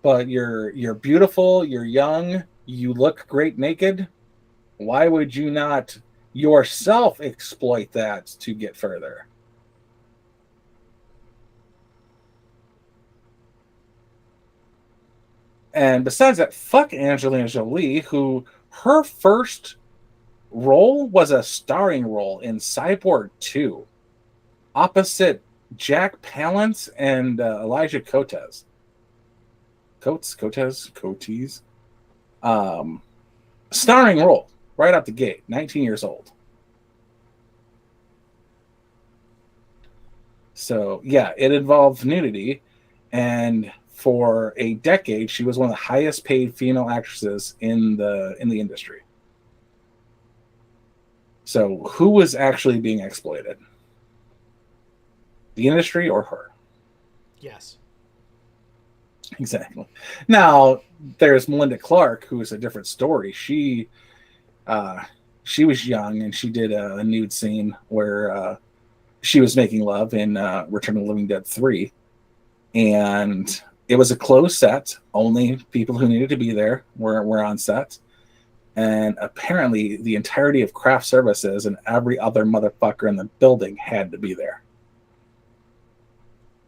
But you're beautiful, you're young, you look great naked. Why would you not yourself exploit that to get further? And besides that, fuck Angelina Jolie, who her first role was a starring role in Cyborg 2. opposite Jack Palance and Elijah Cotes. Cotes. Starring role right out the gate, 19 years old. So yeah, it involved nudity, and for a decade, she was one of the highest paid female actresses in the industry. So who was actually being exploited? The industry or her? Yes. Exactly. Now there's Melinda Clark, who is a different story. She was young and she did a nude scene where she was making love in Return of the Living Dead 3, and it was a closed set. Only people who needed to be there were on set, and apparently the entirety of craft services and every other motherfucker in the building had to be there.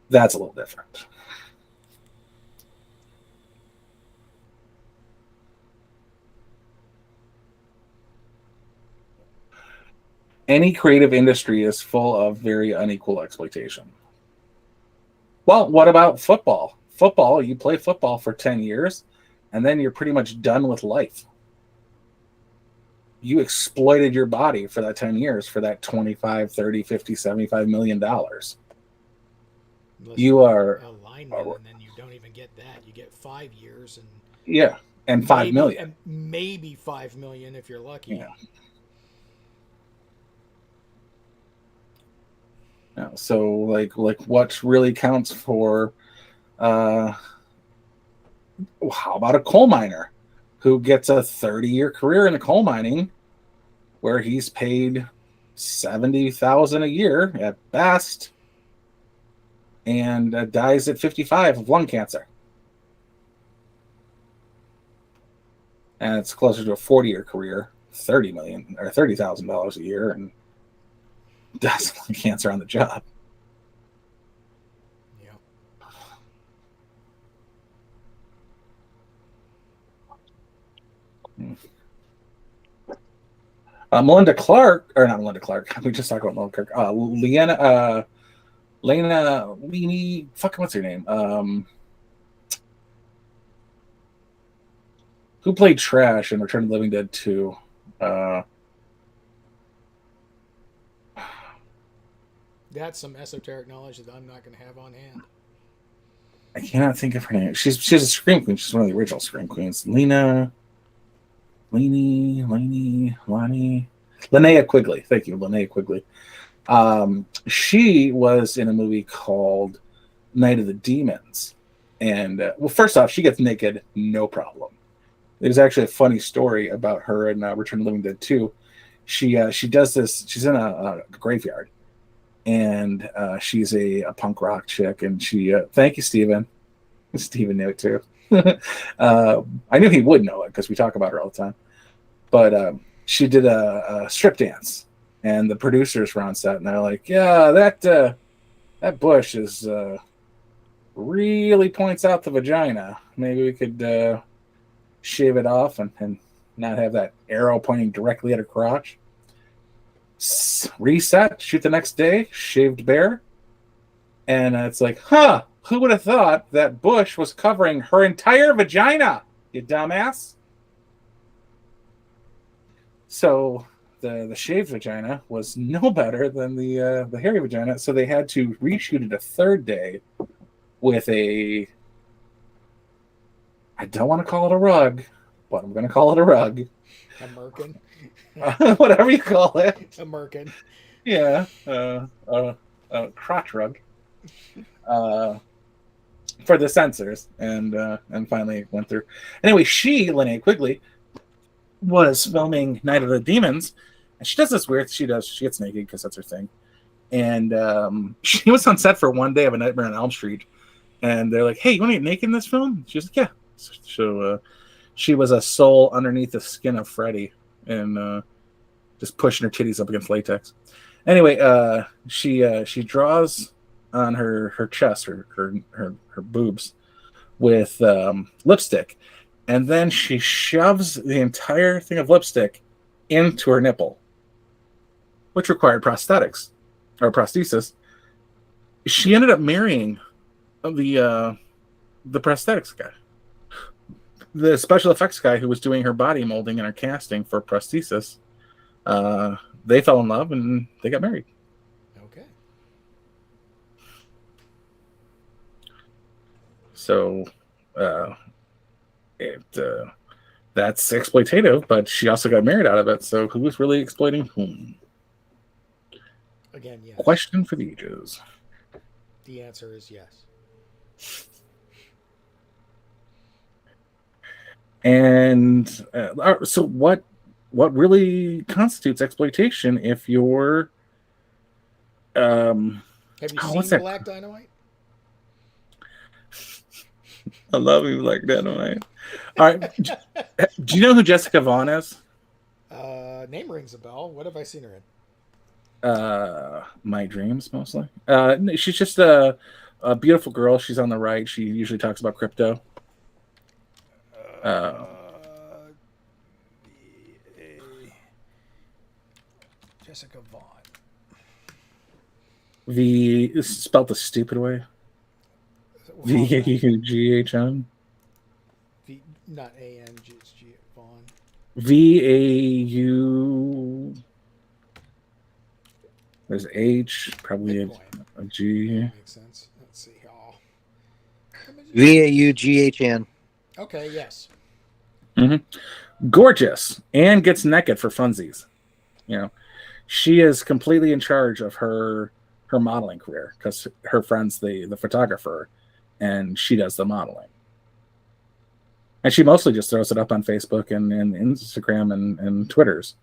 That's a little different. Any creative industry is full of very unequal exploitation. Well, what about football? Football, you play football for 10 years, and then you're pretty much done with life. You exploited your body for that 10 years for that 25, 30, 50, 75 million dollars. You are a lineman, and then you don't even get that. You get 5 years, and yeah, and 5 million. And maybe 5 million if you're lucky. Yeah. So like what really counts for how about a coal miner who gets a 30-year career in the coal mining where he's paid $70,000 a year at best and dies at 55 of lung cancer. And it's closer to a 40-year career, $30 million or $30,000 a year, and dies of lung cancer on the job. Melinda Clark, or not Melinda Clark. We just talked about Melinda Clark. Lena Leany. Fuck, what's her name? Who played Trash in Return of the Living Dead 2? That's some esoteric knowledge that I'm not going to have on hand. I cannot think of her name. She's a Scream Queen. She's one of the original Scream Queens. Linnea Quigley. Thank you, Linnea Quigley. She was in a movie called Night of the Demons. And, well, first off, she gets naked, no problem. There's actually a funny story about her in Return of the Living Dead 2. She does this. She's in a graveyard. And she's a punk rock chick. And she, thank you, Steven. Steven knew it, too. I knew he would know it because we talk about her all the time. But she did a strip dance, and the producers were on set, and they're like, "Yeah, that bush is really points out the vagina. Maybe we could shave it off and not have that arrow pointing directly at her crotch." Reset, shoot the next day, shaved bare, and it's like, huh? Who would have thought that bush was covering her entire vagina? You dumbass. So the shaved vagina was no better than the hairy vagina, so they had to reshoot it a third day with I don't want to call it a rug, but I'm going to call it a rug. A merkin. Whatever you call it. A merkin. Yeah, a crotch rug. For the censors, and finally went through. Anyway, Linnea Quigley, was filming Night of the Demons, and she does this weird. She gets naked because that's her thing, and she was on set for one day of A Nightmare on Elm Street, and they're like, "Hey, you want to get naked in this film?" She's like, "Yeah." So she was a soul underneath the skin of Freddy, and just pushing her titties up against latex. Anyway, she draws on her chest, her boobs, with lipstick. And then she shoves the entire thing of lipstick into her nipple, which required prosthetics or prosthesis. she ended up marrying the prosthetics guy, the special effects guy who was doing her body molding and her casting for prosthesis. They fell in love and they got married. Okay. So that's exploitative, but she also got married out of it. So who was really exploiting whom? Again, yes. Question for the ages. The answer is yes. And so what really constitutes exploitation if you're Have you what's seen that? Black Dynamite? I love you like that, right? All right. Do you know who Jessica Vaughn is? Name rings a bell. What have I seen her in? My Dreams, mostly. She's just a beautiful girl. She's on the right. She usually talks about crypto. Jessica Vaughn. V is spelled the stupid way. VAUGHN. Not A-N, it's G. Vaughn. VAU. There's H, probably a G. That makes sense. Let's see. VAUGHN. Okay, yes. Mm-hmm. Gorgeous and gets naked for funsies. You know, she is completely in charge of her modeling career because her friend's the photographer, and she does the modeling. And she mostly just throws it up on Facebook and Instagram and Twitters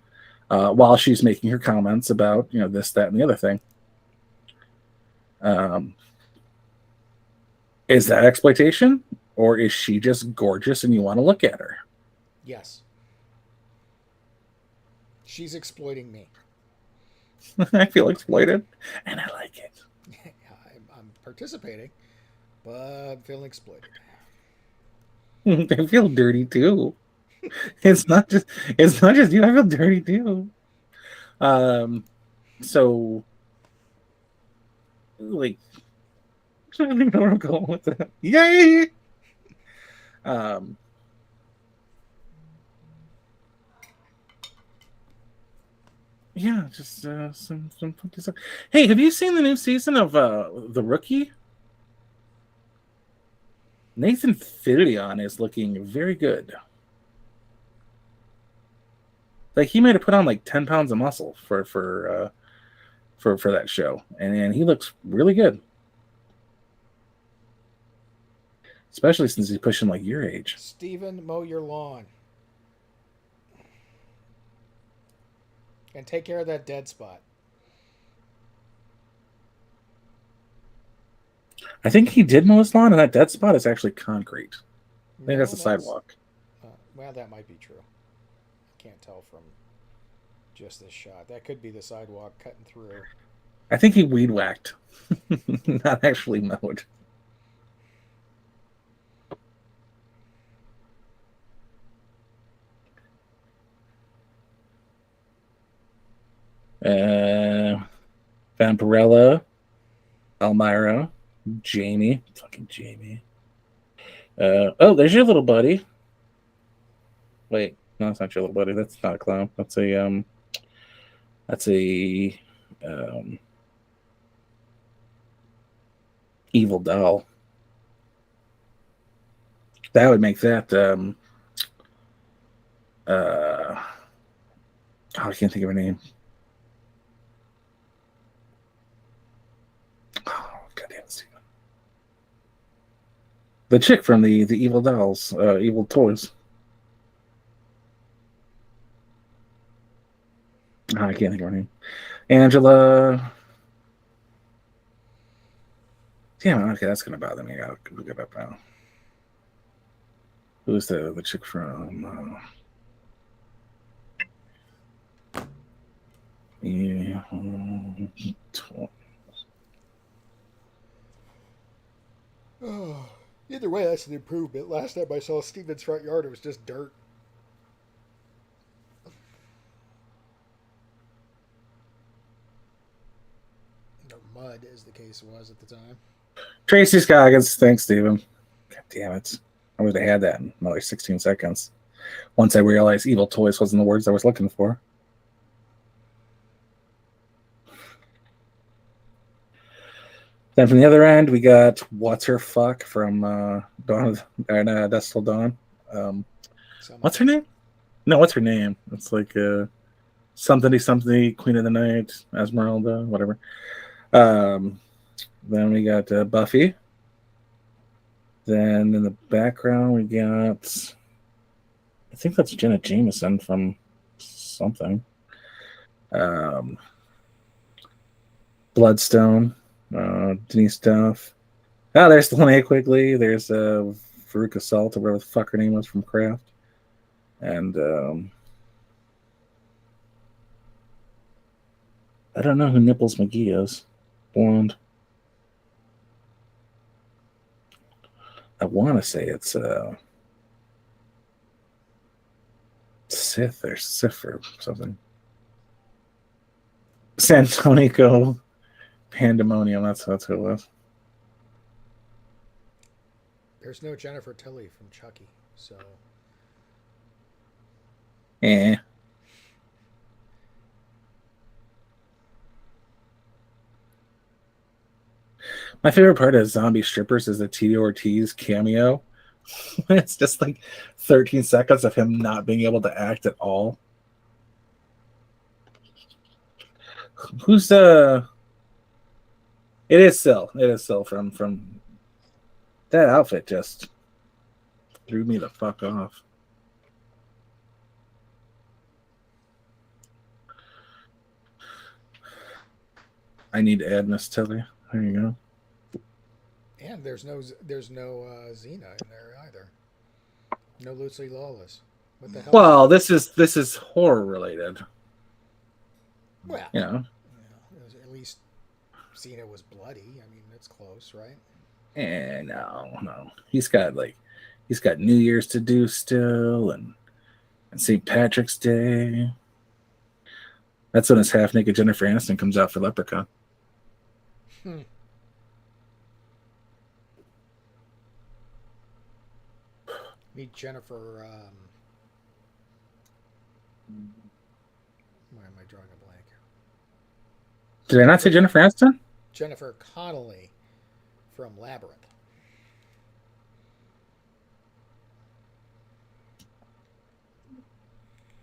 while she's making her comments about, you know, this, that, and the other thing. Is that exploitation, or is she just gorgeous and you want to look at her? Yes. She's exploiting me. I feel exploited, and I like it. I'm participating, but I'm feeling exploited. I feel dirty too. It's not just you. I feel dirty too. So like, I don't even know where I'm going with that. Yay! Yeah, just some funky stuff. Hey, have you seen the new season of The Rookie? Nathan Fillion is looking very good. Like, he might have put on like 10 pounds of muscle for that show, and he looks really good. Especially since he's pushing like your age. Steven, mow your lawn. And take care of that dead spot. I think he did mow his lawn, and that dead spot is actually concrete. I think that's a sidewalk. Well, that might be true. I can't tell from just this shot. That could be the sidewalk cutting through. I think he weed whacked, not actually mowed. Vampirella, Elmira, Jamie, fucking Jamie. Oh, there's your little buddy. Wait, no, that's not your little buddy. That's not a clown. That's a evil doll. That would make that I can't think of her name. Oh, goddamn, Steven. The chick from the Evil Dolls, Evil Toys. Oh, I can't think of her name. Angela. Damn, okay, that's gonna bother me. I gotta look it up now. Who's the chick from? Yeah. Oh, either way, that's an improvement. Last time I saw Steven's front yard, it was just dirt. Or mud, as the case was at the time. Tracy Scoggins. Thanks, Steven. God damn it. I would have had that in another 16 seconds. Once I realized evil toys wasn't the words I was looking for. Then from the other end, we got What's Her Fuck from Dawn of Dusk Till Dawn. What's her name? No, what's her name? It's like something, Queen of the Night, Esmeralda, whatever. Then we got Buffy. Then in the background, we got, I think that's Jenna Jameson from something. Bloodstone, Denise Duff. Oh, there's the Linnea Quigley. There's Veruca Salt, or whatever the fuck her name was from Kraft. And I don't know who Nipples McGee is. Blonde. I want to say it's Sith or something. Santonico Pandemonium. That's who it was. There's no Jennifer Tilly from Chucky, so. Eh. My favorite part of Zombie Strippers is the Tito Ortiz cameo. It's just like 13 seconds of him not being able to act at all. Who's It is Syl. It is Syl from that outfit just threw me the fuck off. I need to add Miss Tilly. There you go. And there's no Xena in there either. No Lucy Lawless. What the hell? Well, this is horror related. Well, you know, at least Xena was bloody. I mean, that's close, right? And no. He's got New Year's to do still, and St. Patrick's Day. That's when his half naked Jennifer Aniston comes out for Leprechaun. Meet Jennifer. Why am I drawing a blank? Did I not say Jennifer Aniston? Jennifer Connelly from Labyrinth.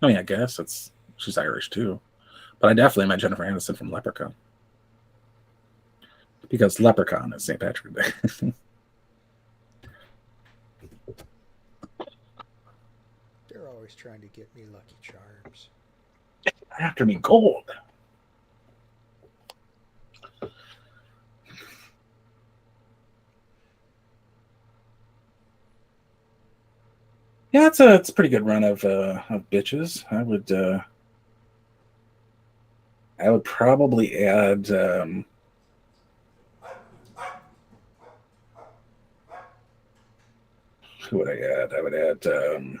I mean, I guess she's Irish too, but I definitely meant Jennifer Aniston from Leprechaun, because Leprechaun is St. Patrick's Day. They're always trying to get me Lucky Charms. After me, gold. Yeah, it's a pretty good run of bitches. I would probably add who would I add? I would add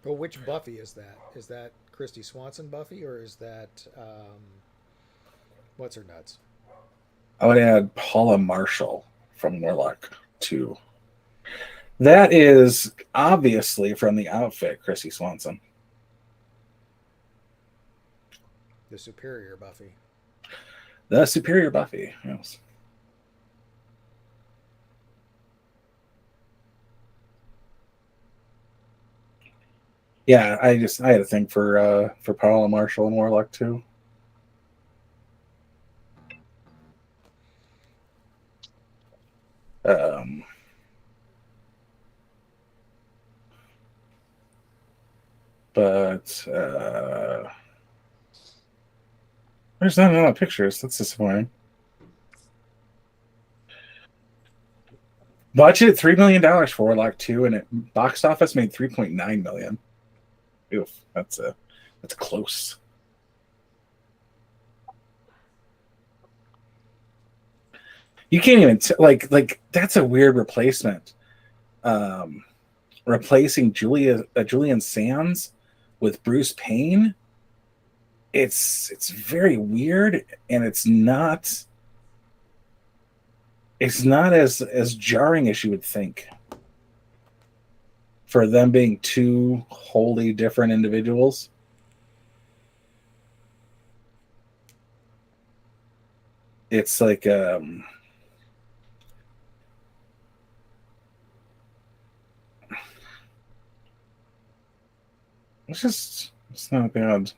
But which Buffy is that? Is that Christy Swanson Buffy, or is that what's her nuts? I would add Paula Marshall from Warlock 2. That is obviously from the outfit, Chrissy Swanson. The Superior Buffy. The Superior Buffy, yes. Yeah, I had a thing for Paula Marshall and Warlock 2. But there's not a lot of pictures. That's disappointing. Budget $3 million for Warlock 2, and it box office made $3.9 million. Oof, that's close. You can't even like that's a weird replacement. Replacing Julian Sands with Bruce Payne, it's very weird, and it's not as jarring as you would think for them being two wholly different individuals. It's like it's not bad.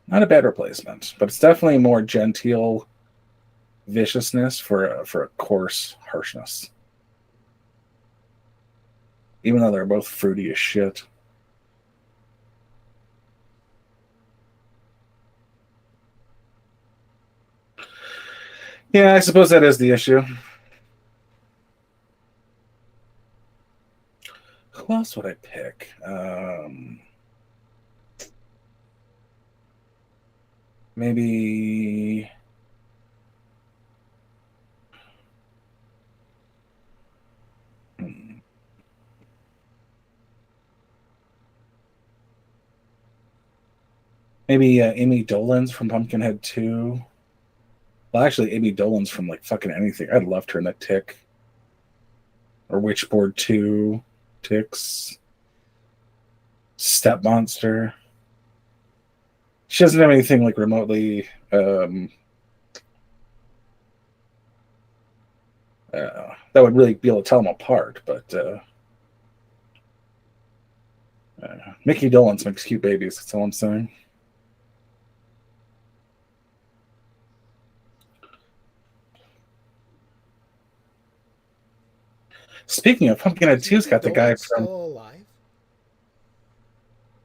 Not a bad replacement, but it's definitely more genteel viciousness for a coarse harshness. Even though they're both fruity as shit. Yeah, I suppose that is the issue. Who else would I pick? Maybe Amy Dolenz from Pumpkinhead 2. Well, actually, Amy Dolenz from like fucking anything. I'd love her in that Tick. Or Witchboard 2. Ticks. Step Monster. She doesn't have anything like remotely that would really be able to tell them apart, but Mickey Dolenz makes cute babies. That's all I'm saying. Speaking of, Pumpkinhead 2's got the guy from... still alive?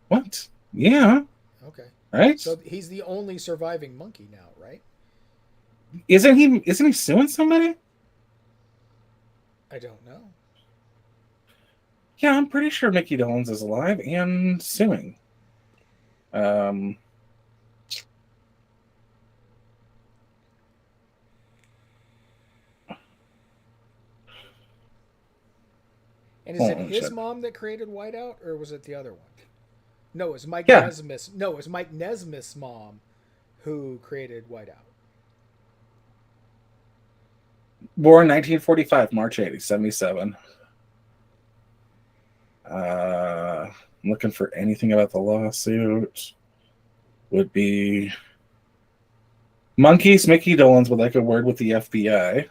What? Yeah. Okay. Right? So he's the only surviving monkey now, right? Isn't he suing somebody? I don't know. Yeah, I'm pretty sure Mickey Dolenz is alive and suing. And is it his mom that created Whiteout, or was it the other one? No, it was Mike Nesmith's. No, it was Mike Nesmith's mom who created Whiteout. Born 1945, March 80, 77. I'm looking for anything about the lawsuit. Would be Monkeys. Mickey Dolenz would like a word with the FBI.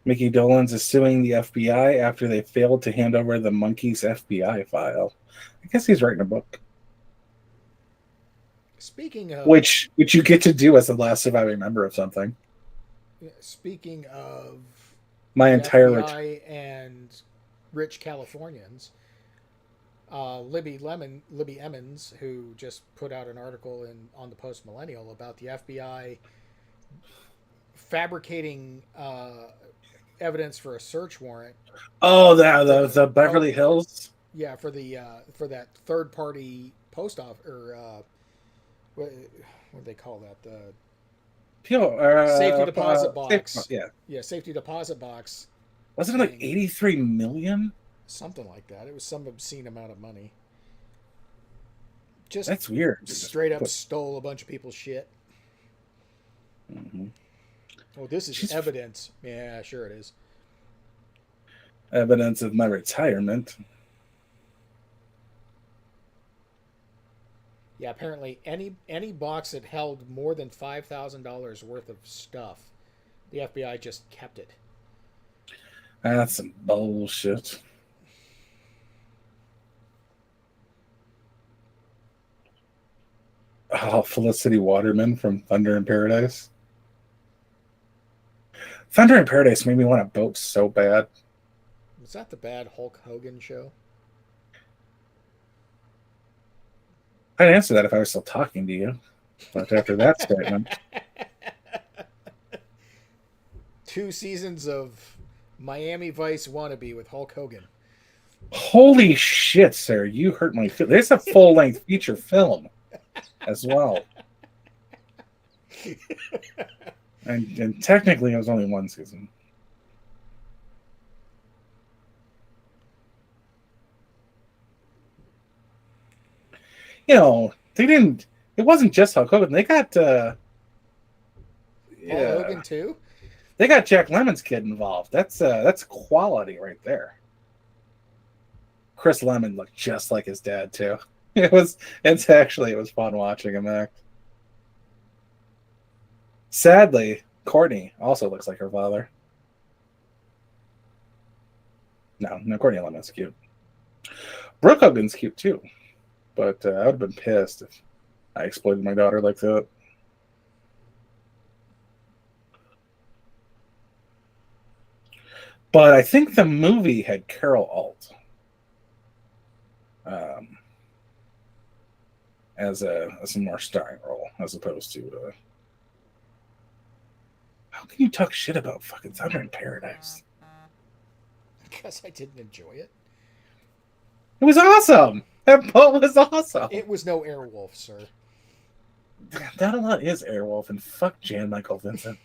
Mickey Dolenz is suing the FBI after they failed to hand over the Monkeys FBI file. I guess he's writing a book. Speaking of which you get to do as the last surviving member of something. Speaking of my entire FBI and rich Californians, Libby Emmons, who just put out an article on the Post Millennial about the FBI fabricating evidence for a search warrant. Oh, the Beverly Hills. Yeah, for that third party post office, or what do they call that? The safety deposit box. Yeah, safety deposit box. Wasn't it like 83 million? Something like that. It was some obscene amount of money. That's weird. Straight up stole a bunch of people's shit. Mm-hmm. Oh, this is evidence. Yeah, sure it is. Evidence of my retirement. Yeah, apparently any box that held more than $5,000 worth of stuff, the FBI just kept it. That's some bullshit. Oh, Felicity Waterman from Thunder in Paradise. Thunder in Paradise made me want a boat so bad. Was that the bad Hulk Hogan show? I'd answer that if I was still talking to you. But after that statement. 2 seasons of Miami Vice wannabe with Hulk Hogan. Holy shit, sir. You hurt my feelings. There's a full-length feature film as well. And technically it was only 1 season. they didn't. It wasn't just Hulk Hogan. They got Paul Hogan too. They got Jack Lemon's kid involved. That's quality right there. Chris Lemon looked just like his dad too. It was fun watching him act. Sadly, Courtney also looks like her father. No, Courtney Lemon's cute. Brooke Hogan's cute too, but I would have been pissed if I exploited my daughter like that. But I think the movie had Carol Alt as a more starring role, as opposed to. How can you talk shit about fucking Thunder in Paradise? Because I didn't enjoy it. It was awesome. That boat was awesome. It was no Airwolf, sir. That a lot is Airwolf, and fuck Jan Michael Vincent.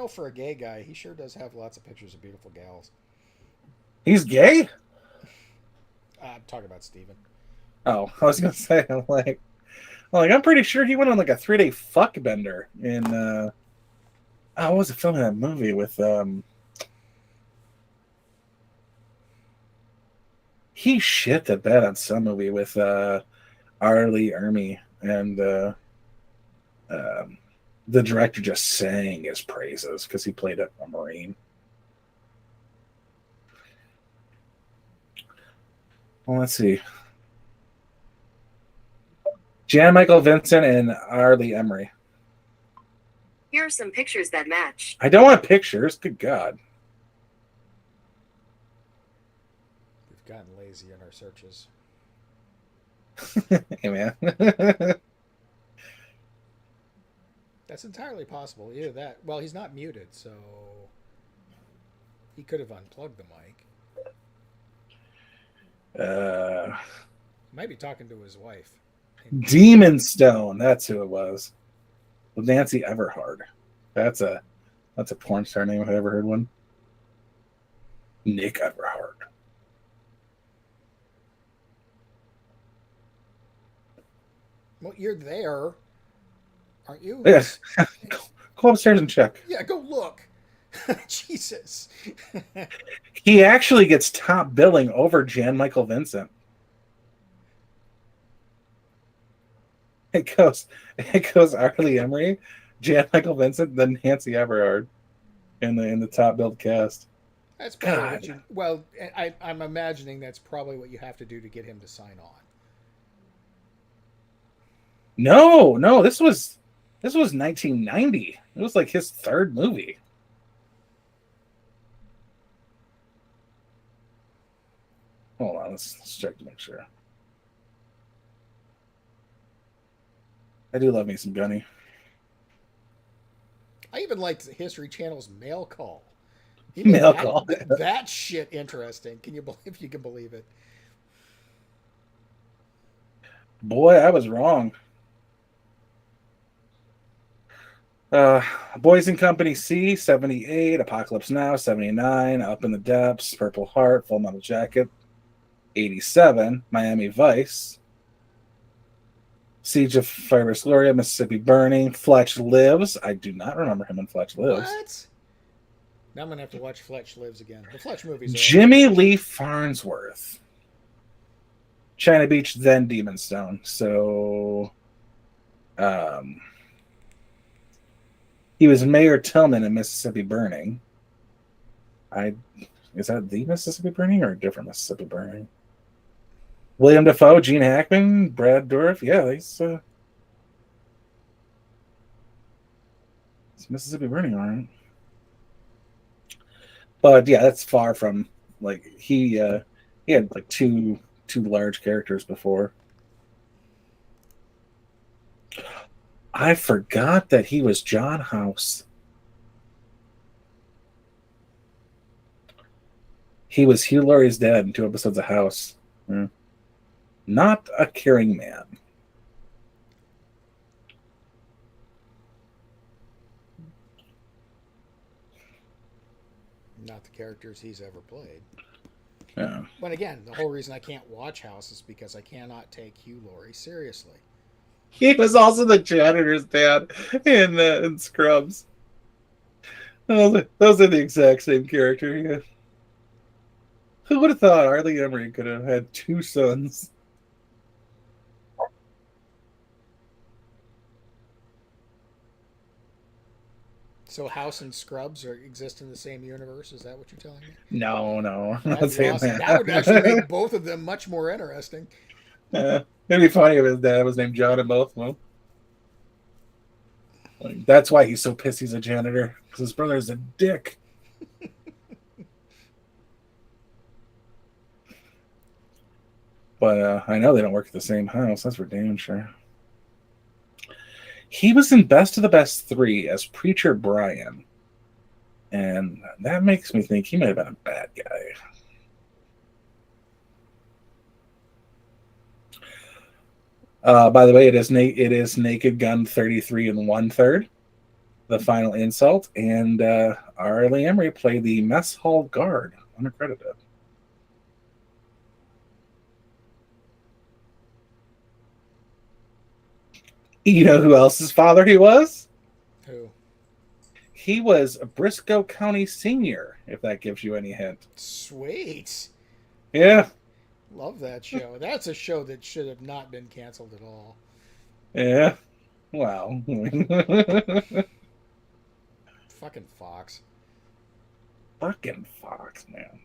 For a gay guy, he sure does have lots of pictures of beautiful gals. He's gay? I'm talking about Steven. Oh, I was gonna say, I'm pretty sure he went on like a 3-day fuck bender in what was the film in that movie with he shit the bed on some movie with Arlie Ermy, and the director just sang his praises because he played a Marine. Well, let's see. Jan Michael Vincent and Arlie Emery. Here are some pictures that match. I don't want pictures. Good God. We've gotten lazy in our searches. Hey, man. That's entirely possible. Either that. Well, he's not muted, so he could have unplugged the mic. Might be talking to his wife. Demon Stone. That's who it was. With Nancy Everhard. That's a porn star name if I ever heard one. Nick Everhard. Well, you're there, aren't you? Yes. Go upstairs and check. Yeah, go look. Jesus. He actually gets top billing over Jan Michael Vincent. It goes Arlie Emery, Jan Michael Vincent, then Nancy Everhard in the top billed cast. That's probably I'm imagining that's probably what you have to do to get him to sign on. No, this was 1990. It was like his third movie. Hold on, let's check to make sure. I do love me some Gunny. I even liked History Channel's Mail Call. Mail Call. That shit interesting. Can you believe if you can believe it? Boy, I was wrong. Boys and Company C, 78, Apocalypse Now, 79, Up in the Depths, Purple Heart, Full Metal Jacket, 87, Miami Vice, Siege of Fireburst Gloria, Mississippi Burning, Fletch Lives. I do not remember him in Fletch Lives. What? Now I'm going to have to watch Fletch Lives again. The Fletch movies are Jimmy Lee Farnsworth. China Beach, then Demon Stone. So, he was Mayor Tillman in Mississippi Burning. Is that the Mississippi Burning or a different Mississippi Burning? William Dafoe, Gene Hackman, Brad Dourif. Yeah, it's Mississippi Burning, all right. But yeah, that's far from like he had like two large characters before. I forgot that he was John House. He was Hugh Laurie's dad in 2 episodes of House. Yeah. Not a caring man. not the characters he's ever played. Yeah. But again, the whole reason I can't watch House is because I cannot take Hugh Laurie seriously. He was also the janitor's dad in Scrubs. Those are the exact same character. Yeah. Who would have thought Arlie Emery could have had two sons? So House and Scrubs exist in the same universe? Is that what you're telling me? No, I'm not That'd be saying awesome. that. That would actually make both of them much more interesting. It'd be funny if his dad was named John in both of them. Like, that's why he's so pissed he's a janitor, because his brother's a dick. But I know they don't work at the same house. That's for damn sure. He was in Best of the Best 3 as Preacher Brian. And that makes me think he might have been a bad guy. By the way, it is Naked Gun 33 1/3, the final insult. And Arlie Emery played the mess hall guard, unaccredited. You know who else's father he was? Who? He was a Briscoe County senior, if that gives you any hint. Sweet. Yeah. Love that show. That's a show that should have not been canceled at all. Yeah. Wow. Fucking Fox. Fucking Fox, man.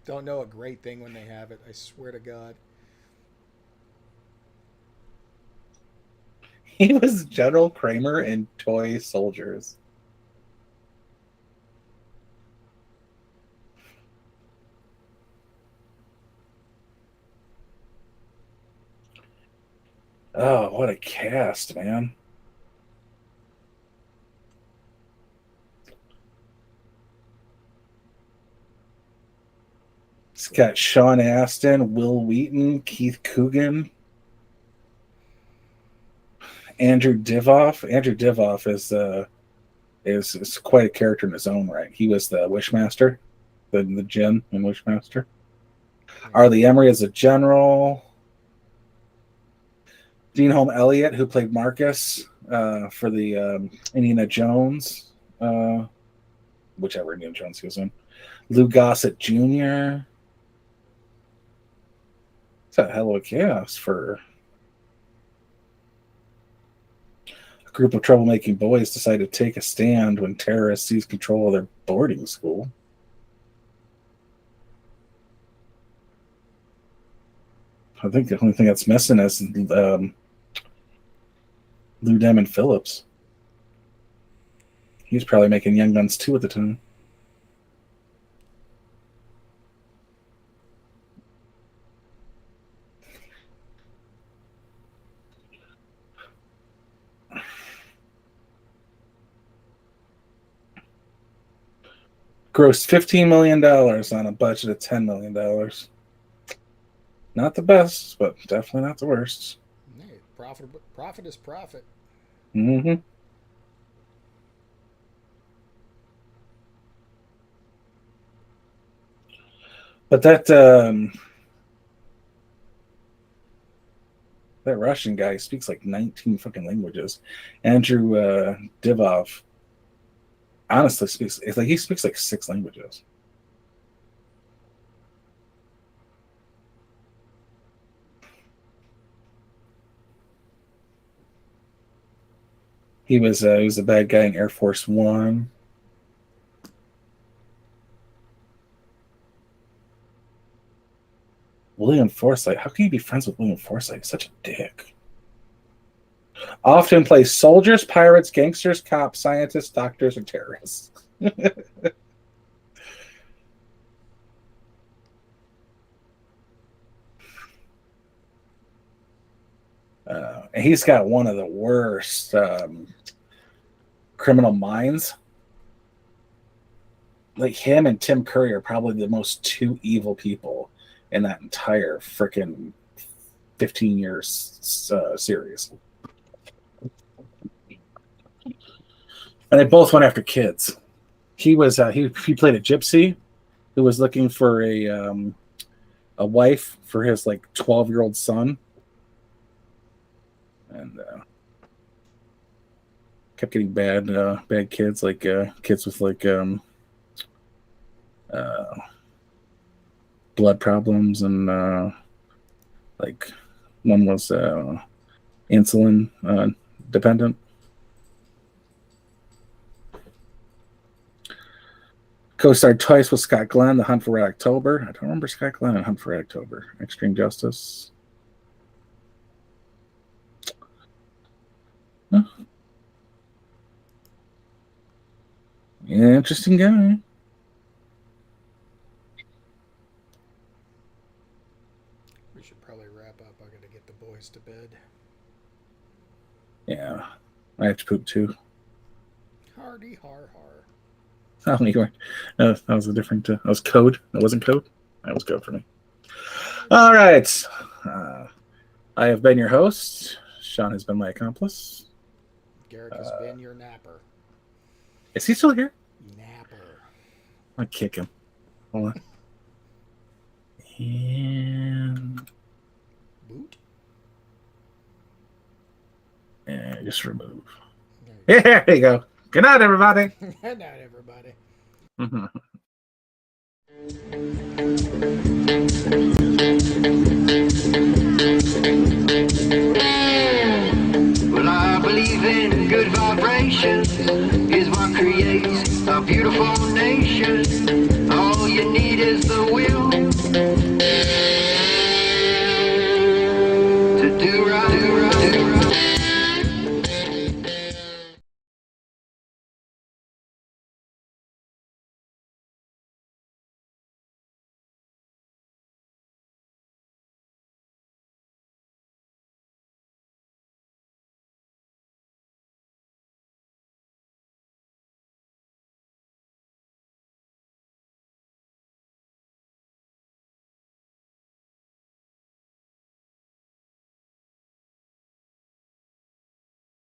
Don't know a great thing when they have it. I swear to God. He was General Kramer in Toy Soldiers. Oh, what a cast, man. It's got Sean Astin, Will Wheaton, Keith Coogan, Andrew Divoff. Andrew Divoff is quite a character in his own right. He was the Wishmaster, the Jinn in Wishmaster. Arlie Emery is a general. Dean Holm Elliott, who played Marcus for the Indiana Jones, whichever Indiana Jones he was in. Lou Gossett Jr. It's a hell of a cast for a group of troublemaking boys decide to take a stand when terrorists seize control of their boarding school. I think the only thing that's missing is Lou Diamond Phillips. He was probably making Young Guns 2 at the time. Grossed $15 million on a budget of $10 million. Not the best, but definitely not the worst. Hey, profit is profit. Mm-hmm. But that Russian guy speaks like 19 fucking languages. Andrew Divoff honestly he speaks like 6 languages. He was a bad guy in Air Force One. William Forsythe. How can you be friends with William Forsythe? He's such a dick. Often plays soldiers, pirates, gangsters, cops, scientists, doctors, and terrorists. And he's got one of the worst criminal minds. Like him and Tim Curry are probably the most two evil people in that entire freaking 15 years series. And they both went after kids. he was he played a gypsy who was looking for a wife for his like 12-year-old son, and kept getting bad kids, like kids with like blood problems, and like one was insulin dependent. Co-starred twice with Scott Glenn, The Hunt for Red October. I don't remember Scott Glenn in Hunt for Red October. Extreme Justice. Huh. Yeah, interesting guy. We should probably wrap up. I gotta get the boys to bed. Yeah, I have to poop too. Hardy har har. Oh, you weren't. That was a different. That was code. That wasn't code. That was code for me. All right. I have been your host. Sean has been my accomplice. Garrick has been your napper. Is he still here? Napper. I'll kick him. Hold on. And Boot. just remove. There you go. Good night, everybody. Good night, everybody. Mm-hmm.